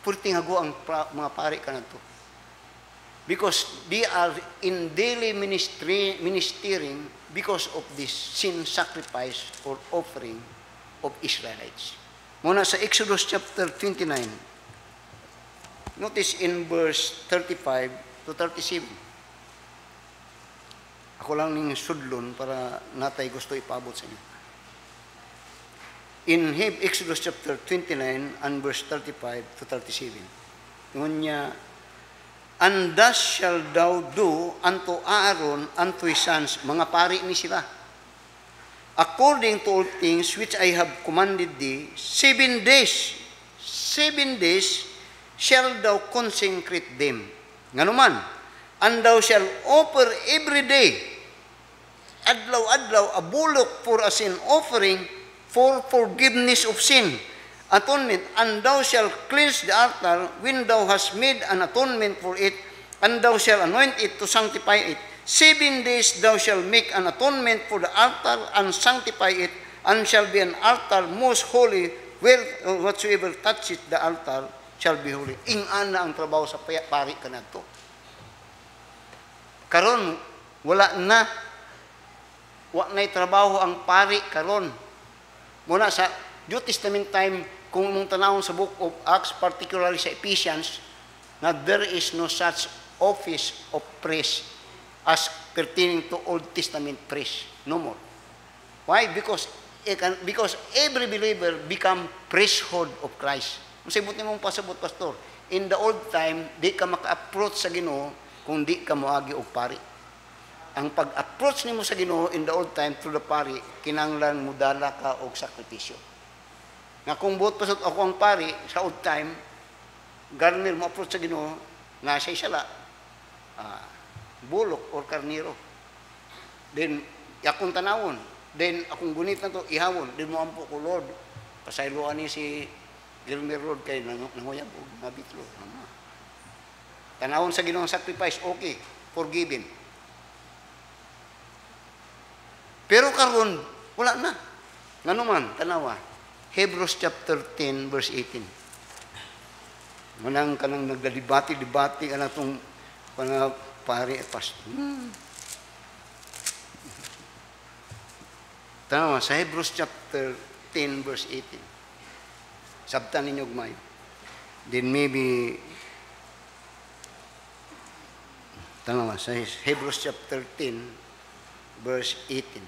purting hago ang mga pari kanadto, because they are in daily ministering because of this sin sacrifice or offering of Israelites. Muna sa Exodus chapter 29, notice in verse 35 to 37. Ako lang ning sudlon para natay gusto ipabot sa inyo. In Exodus chapter 29 and verse 35 to 37. Ingon niya, and thus shall thou do unto Aaron and to his sons, mga pari ni sila, according to all things which I have commanded thee, 7 days shall thou consecrate them. Nganuman, and thou shall offer every day, adlaw-adlaw, a bullock for a sin offering for forgiveness of sin, atonement, and thou shalt cleanse the altar when thou hast made an atonement for it, and thou shalt anoint it to sanctify it. 7 days thou shalt make an atonement for the altar and sanctify it, and shall be an altar most holy, whatsoever toucheth the altar shall be holy. Ingana ang trabaho sa pari kanadto. Karon wala na'y trabaho ang pari karon. Muna sa New Testament time, kung mong tanawon sa book of Acts, particularly sa Ephesians, na there is no such office of priest as pertaining to Old Testament priest. No more. Why? Because every believer become priesthood of Christ. Masibot niyo mong pasabot, pastor. In the old time, di ka maka-approach sa Ginoo kung di ka moagi og pari. Ang pag-approach nimo sa Ginoo in the old time through the pari, kinahanglan mudala ka og sakripisyo. Nga kung buot pasot ako ang pari sa old time, garner mo approach sa Ginoo, nga siya sala, bulok or karniro. Then, akong tanawon. Then, akong gunit na to, ihawon. Then mo ampo ko, Lord, pasayloan ni si Gilmer Road kay nanguyab o mabitlo. Tanawon sa Ginoong sacrifice, okay, forgiven. Pero karon wala na. Ngano man, tanawa. Hebrews chapter 10, verse 18. Manang ka nang nagdadibati-dibati ka na itong pari at pastor. Tanawa, sa Hebrews chapter 10, verse 18. Sabtan ninyo gmay. Then maybe, tanawa, sa Hebrews chapter 10, verse 18.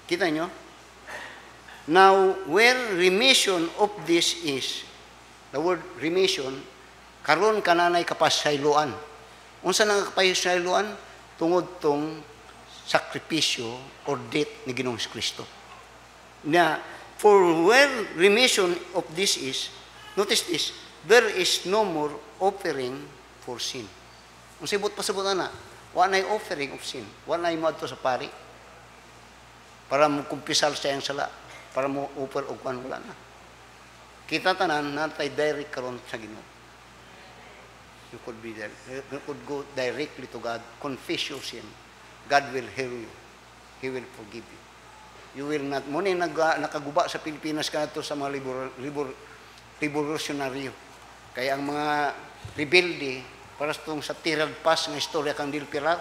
Kita nyo? Now, where remission of this is, the word remission, karon kananay kapasayloan. Unsa nang kapasayloan? Tungod tong sakripisyo or death ni Ginoong Kristo. Na, for where remission of this is, notice this, there is no more offering for sin. Kung sibot pa sabot na, wala na'y offering of sin. Wala na'y madto sa pari. Para mo kumpisal sa iyang sala. Para mo upper o kwan, wala na. Kita tanan, natay direct karon sa Ginoo. You could go directly to God, confess your sin. God will hear you. He will forgive you. You will not, muna nakaguba sa Pilipinas ka to sa mga revolutionaryo. Kaya ang mga rebelde, para itong sa Tirad Pass ng istorya kang Del Pilar,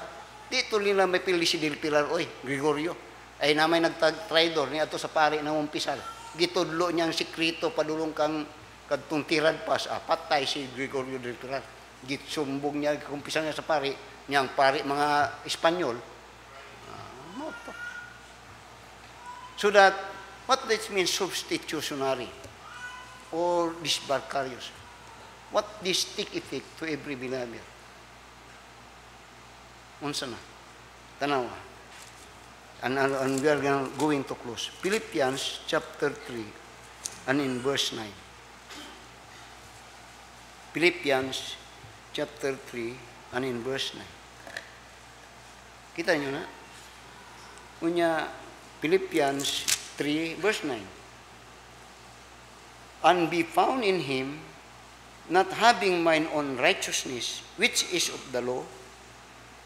dito nila may pili si Del Pilar, oy, Gregorio, ay namay nagtag-traidor niya ito sa pari ng umpisal. Gitudlo niyang sikrito, padulong kang kadtong Tirad Pass, patay si Gregorio Del Pilar. Gitsumbong niya, kumpisal niya sa pari, niyang pari, mga Espanyol. So that, what this means substitutionary or disbarcarious? What this take effect to every believer? Unsa na? Tanawa. And we are going to close. Philippians chapter 3 and in verse 9. Philippians chapter 3 and in verse 9. Kita nyo na? Unya, Philippians 3, verse 9. And be found in him, not having mine own righteousness, which is of the law,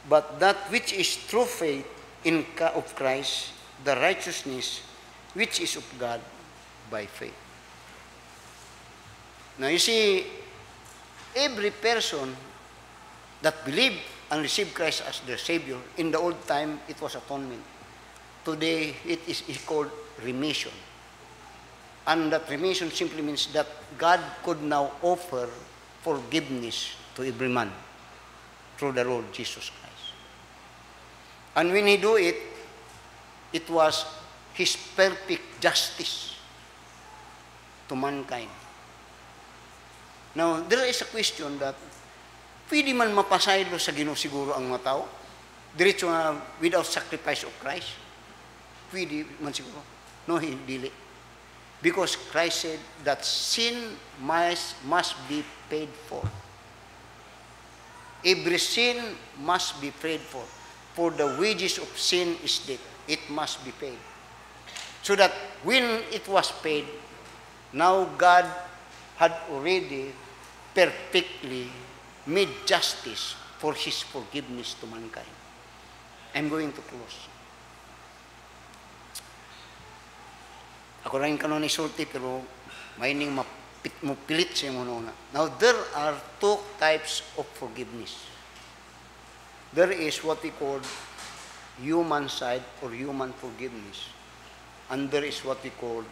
but that which is through faith of Christ, the righteousness which is of God by faith. Now you see, every person that believed and received Christ as their Savior, in the old time, it was atonement. Today, it is called remission. And that remission simply means that God could now offer forgiveness to every man through the Lord Jesus Christ. And when He do it, it was His perfect justice to mankind. Now, there is a question that, pwede man mapasaylo sa Ginoo siguro ang mga tao? Diretso nga, without sacrifice of Christ? Pwede man siguro. No, hindi. Because Christ said that sin must be paid for. Every sin must be paid for. For the wages of sin is death. It must be paid. So that when it was paid, now God had already perfectly made justice for His forgiveness to mankind. I'm going to close. Ako rin kanon isulti, pero may ning mapilit siya muna. Now, there are two types of forgiveness. There is what we call human side or human forgiveness. And there is what we call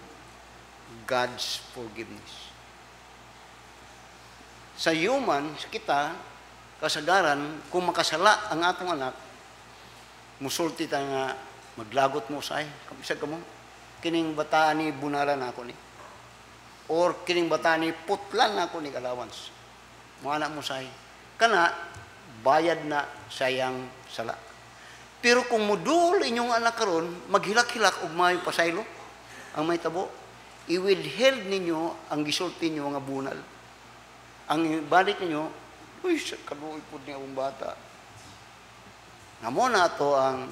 God's forgiveness. Sa human, kita, kasagaran, kung makasala ang atong anak, musulti ta nga maglagot mo say, kabisag ka mo, kining bataan ni bunalan ako ni, or kining bataan ni putlan ako ni allowance. Mga anak mo say, kana, bayad na sayang sala. Pero kung mudul inyong anak karon, maghilak-hilak og may pasaylo, ang may tabo, i-withheld ninyo ang gisulti ninyo nga bunal. Ang balik ninyo, uy, kaluoy po niya akong bata. Namo na ito ang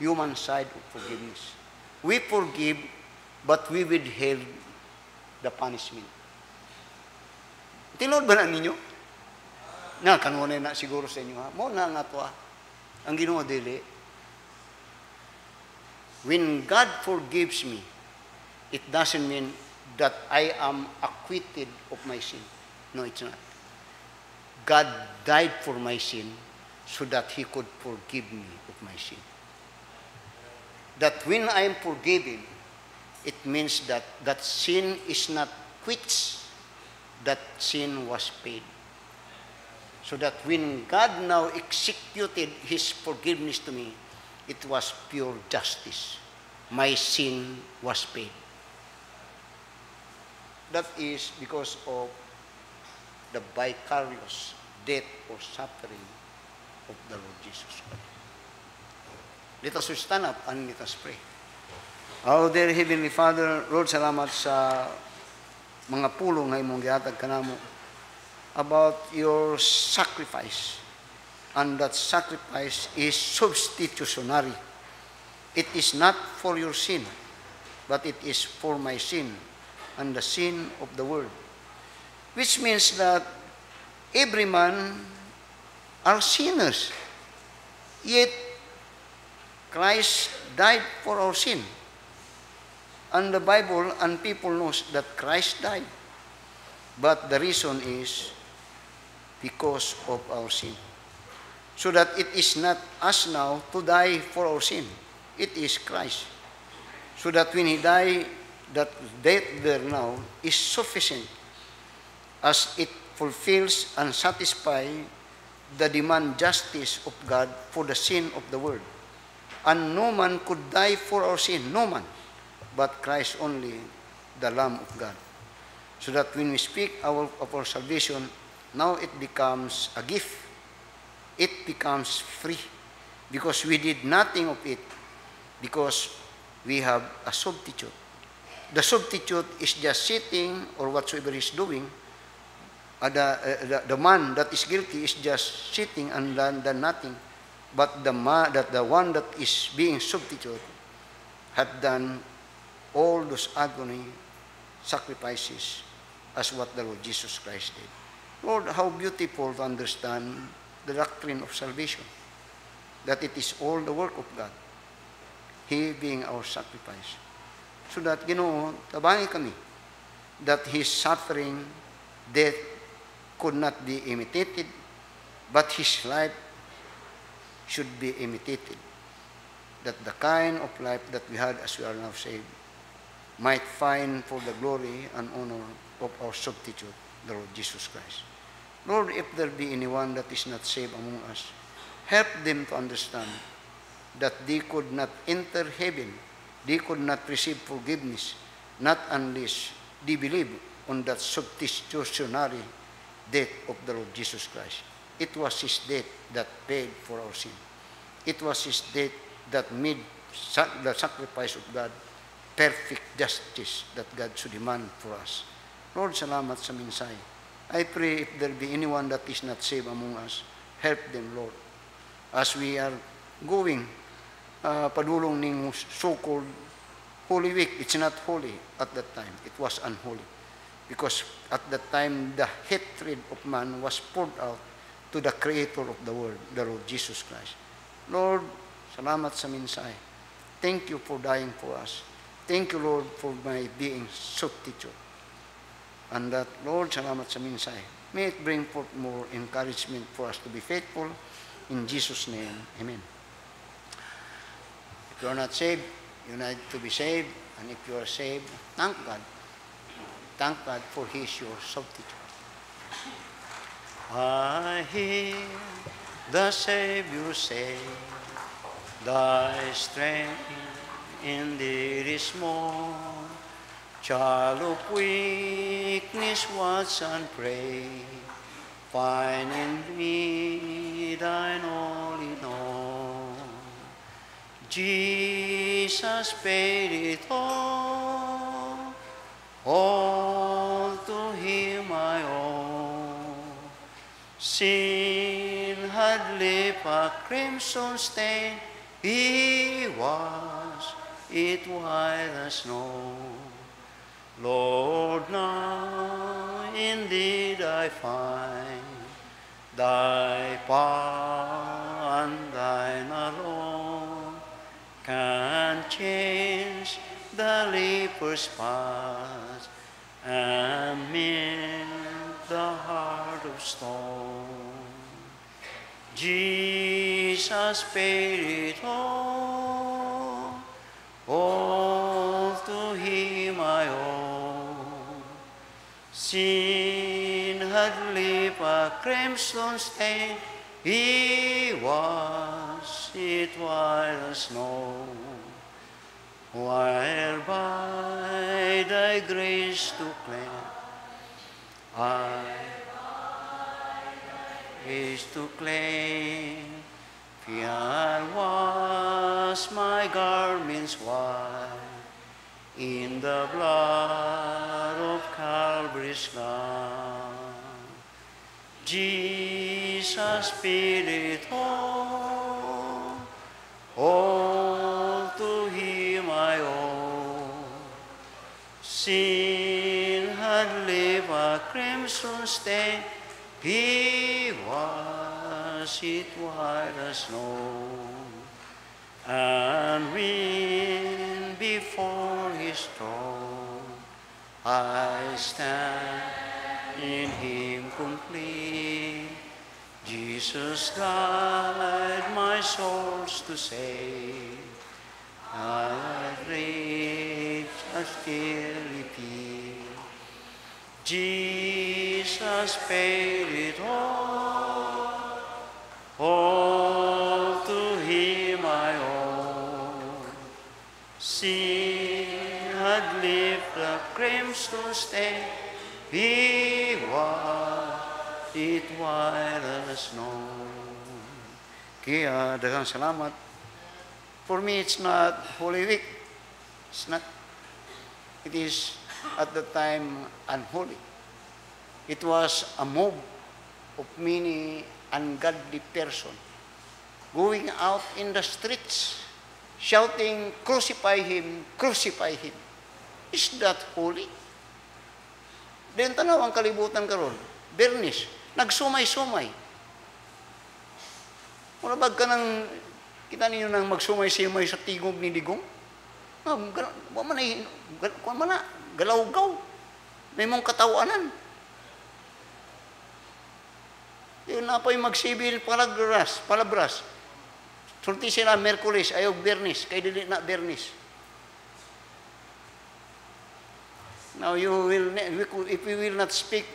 human side of forgiveness. We forgive, but we withheld the punishment. Tinod ba na ninyo? Na, kanunay na siguro sa inyo, ha? Mo na nga ito, ha? Ang Ginoo dili, when God forgives me, it doesn't mean that I am acquitted of my sin. No, it's not. God died for my sin so that He could forgive me of my sin. That when I am forgiven, it means that that sin is not quits, that sin was paid. So that when God now executed His forgiveness to me, it was pure justice. My sin was paid. That is because of the vicarious death or suffering of the Lord Jesus Christ. Let us stand up and let us pray. Our dear Heavenly Father, Lord, salamat sa mga pulong nga imong gihatag kanamo about your sacrifice. And that sacrifice is substitutionary. It is not for your sin, but it is for my sin and the sin of the world. Which means that every man are sinners. Yet, Christ died for our sin. And the Bible and people knows that Christ died. But the reason is because of our sin. So that it is not us now to die for our sin. It is Christ. So that when He died, that death there now is sufficient as it fulfills and satisfies the demand justice of God for the sin of the world. And no man could die for our sin, no man, but Christ only, the Lamb of God. So that when we speak of our salvation, now it becomes a gift. It becomes free because we did nothing of it because we have a substitute. The substitute is just sitting or whatsoever he's doing. The man that is guilty is just sitting and done nothing. But the one that is being substitute had done all those agony sacrifices as what the Lord Jesus Christ did. Lord, how beautiful to understand the doctrine of salvation, that it is all the work of God, He being our sacrifice. So that, Ginoo, tabangi kami, that His suffering, death, could not be imitated, but His life should be imitated. That the kind of life that we had as we are now saved might find for the glory and honor of our substitute, the Lord Jesus Christ. Lord, if there be anyone that is not saved among us, help them to understand that they could not enter heaven, they could not receive forgiveness, not unless they believe on that substitutionary death of the Lord Jesus Christ. It was His death that paid for our sin. It was His death that made the sacrifice of God perfect justice that God should demand for us. Lord, salamat sa minsay. I pray if there be anyone that is not saved among us, help them, Lord. As we are going, padulong ning so-called Holy Week, it's not holy at that time. It was unholy. Because at that time, the hatred of man was poured out to the Creator of the world, the Lord Jesus Christ. Lord, salamat sa minsay. Thank you for dying for us. Thank you, Lord, for my being substitute. And that, Lord, salamat sa minsay. May it bring forth more encouragement for us to be faithful. In Jesus' name, amen. If you are not saved, you need to be saved. And if you are saved, thank God. Thank God for He is your substitute. I I hear the Savior say, thy strength indeed is small. Child of weakness, watch and pray. Find in me thine all in all. Jesus paid it all to him I owe. Sin had left a crimson stain, he was it white as snow. Lord, now indeed I find thy power and thine alone can change the leper's past and mend the heart of stone. Jesus paid it all to him I owe. Sin had left a crimson stain, he was it white as snow. While by thy grace to claim, I is to claim, I'll wash my garments white in the blood of Calvary's Lamb. Jesus paid it all to him I owe. Sin had left a crimson stain, he was it white as snow. And when before his throne I stand in him complete, Jesus died my souls to save. I reach a still repeat. Jesus paid it all to him I owe. Sin had left a crimson stain, he was it white as snow. Kaya daghang salamat. For me, it's not Holy Week. It's not. It is at the time unholy. It was a mob of many ungodly persons going out in the streets shouting, crucify him, crucify him. Is that holy? Then tanaw ang kalibutan karon, Bernice, nagsumay-sumay. Muna bag ka nang, kita ninyo nang magsumay-sumay sa tigog ni Digong? Galaw-gaw. May mong katawanan. Yun na pa yung magsibil palabras. Sulti sila Merkulis, ayaw Bernice, kay dili na Bernice. Now if we will not speak,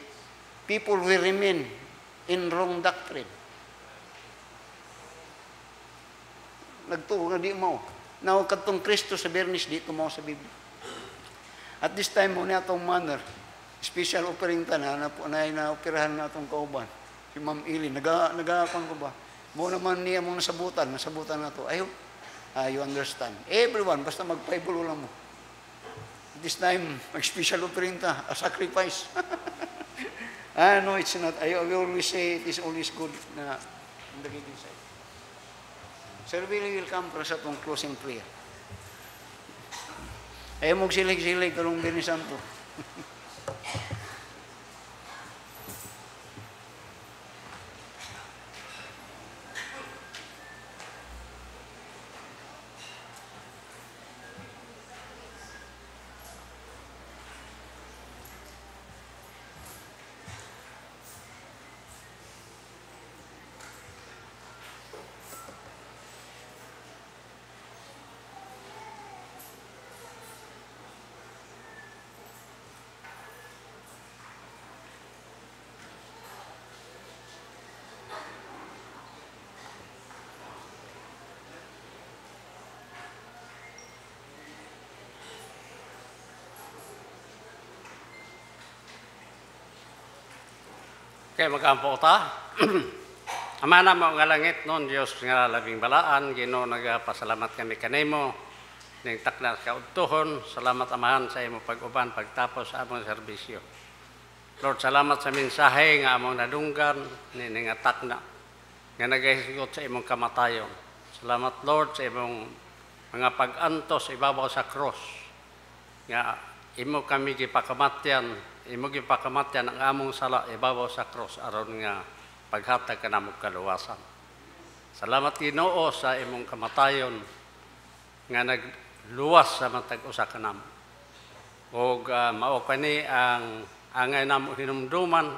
people will remain in wrong doctrine. Nagtuo nga di mo. Now, katong Kristo sa Bernice, dito mo sa Biblia. At this time mo na itong manner, special offering ta na operahan na itong kauban. Si Ma'am Ili, nag-aakon ko ba? Mo naman niya mong nasabutan na ito. Ayaw, you understand. Everyone, basta mag-Bible lang mo. At this time, mag-special offering ta, a sacrifice. No, it's not. I always say it is always good na on the giving side. Sir Billy will come para sa itong closing prayer. Ayaw mong silig-silig karong Birni Santo. Kaya mag-ampo ta. Ama na mo nga langit noon, Diyos nga labing balaan, Ginoo nagapasalamat kami kanimo, ning takna kaudtohon, salamat amahan sa imo pag-uban, pagtapos sa among serbisyo. Lord, salamat sa mensahe nga among nadunggan, ning takna, nga nagahisigot sa imong kamatayon. Salamat, Lord, sa imong mga pag-antos ibabaw sa cross, nga imo kami gipakamatyan, ang among sala ibabaw sa cross aron nga paghatag kanamo kaluwasan. Salamat Ginoo sa imong kamatayon nga nagluwas sa matag usa kanamo. Og mao kani ang angay namo hinumduman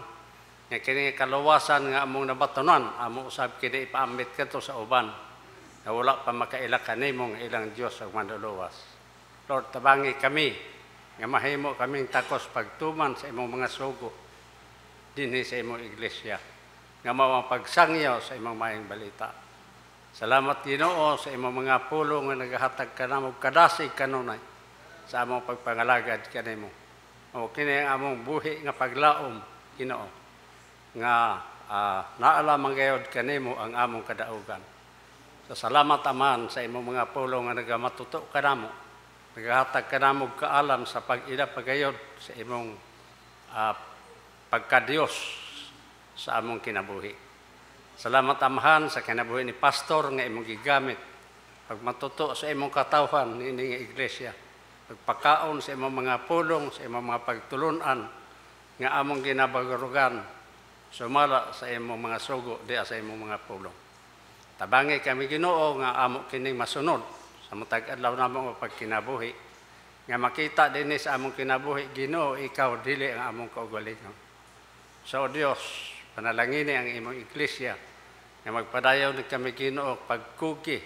nga kini kaluwasan nga among nabatunan, amo usab kini ipaambit kadto sa uban na wala pa makaila kanimo nga ilang Dios ang manluluwas. Lord, tabangi kami nga mahimo kaming takos pagtuman sa imong mga sugo dinhi sa imong iglesia, nga mao pagsangyaw sa imong maayong balita. Salamat Ginoo sa imong mga pulo nga nagahatag kanamo kadasig kanunay sa among pagpangalagad kanimo. O kini ang among buhi nga paglaom Ginoo, nga naalamang gayud kanimo ang among kadaugan. So salamat aman sa imong mga pulo nga nagamatuto kanamo, nagahatag kanamo kaalam sa pag-ila pagayod sa imong pagka-Dios sa among kinabuhi. Salamat amahan sa kinabuhi ni pastor nga imong gigamit pagmatuto sa imong katawhan niining iglesia, pagpakaon sa imong mga pulong, sa imong mga pagtulunan nga among ginabagarugan sumala sa imong mga sugo diya sa imong mga pulong. Tabangi kami Ginoo nga amo kining masunod sa matag adlaw namong pagkinabuhi, nga makita dinhi sa among kinabuhi Ginoo ikaw dili ang among kaugalingon. So Dios, panalangini ang imong iglesia nga magpadayon kami Ginoo pagkuki,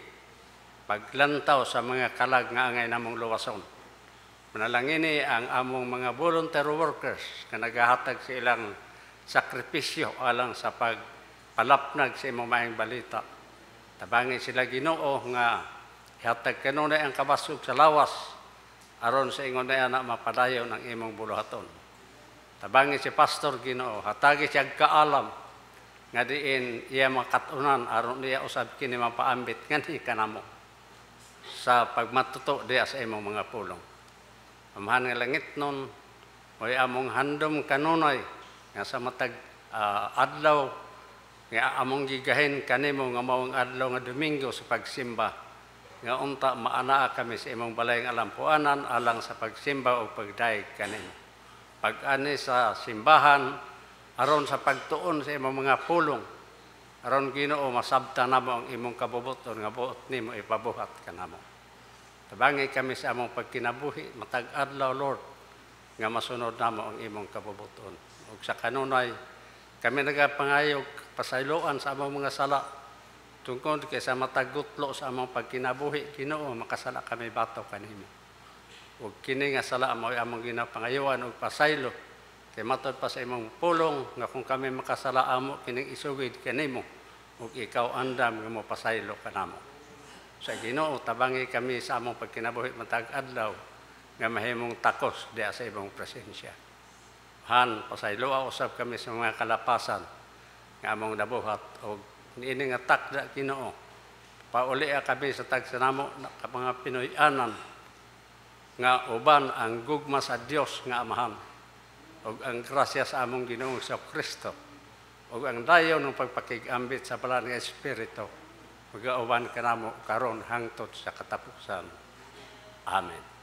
paglantaw sa mga kalag nga angay namong luwason. Panalangini ang among mga voluntary workers nga nagahatag sa ilang sakripisyo alang sa pagpalapnag sa imong maayong balita. Tabangi sila Ginoo nga ihatag kanunay ang kabasog sa lawas aron sa ingon na anak mapadayon ang imong buluhaton. Tabangi si pastor Ginoo, hatagi siya kaalam nga diin iya makatunan aron iya usab kini mapaambit ngani kanamo sa pagmatuto diya sa imong mga pulong. Amahan nga langit nun, mo'y among handom kanunay nga sa matag adlaw nga among gigahin kanimo nga maong adlaw nga Domingo sa pagsimba, nga unta maanaa kami sa imong balay nga alampuanan alang sa pagsimba o pagdaig kanimo. Pag-ani sa simbahan aron sa pagtuon sa imong mga pulong, aron Ginoo masabtan namo ang imong kabubuton nga buot nimo ipabuhat kanamo. Tabangi kami sa among pagkinabuhi matag adlaw Lord nga masunod namo ang imong kabubuton. Ug sa kanunay kami nagapangayog pasayloan sa among mga sala tungkol kaysa matagutlo sa among pagkinabuhi Ginoo, makasala kami bato kanimo. Ug kini nga sala mo among ginapangayuan og pasaylo kay matod pa sa imong pulong nga kung kami makasala amo kining isugid kanimo ug ikaw andam nga mo pasaylo kanamo. Sa Ginoo tabangi kami sa among pagkinabuhi matag adlaw nga mahimong takos diha sa imong presensya. Han pasayloa usab kami sa mga kalapasan nga among nabuhat og niini nga takda Ginoo. Pauli kami sa tagsanamo ka mga Pinoyanan nga uban ang gugma sa Dios nga Amahan ug ang grasya sa among Ginoong Kristo ug ang dayon ng pagpakigambit sa balaan nga Espiritu magauban kanamo karon hangtod sa katapusan. Amen.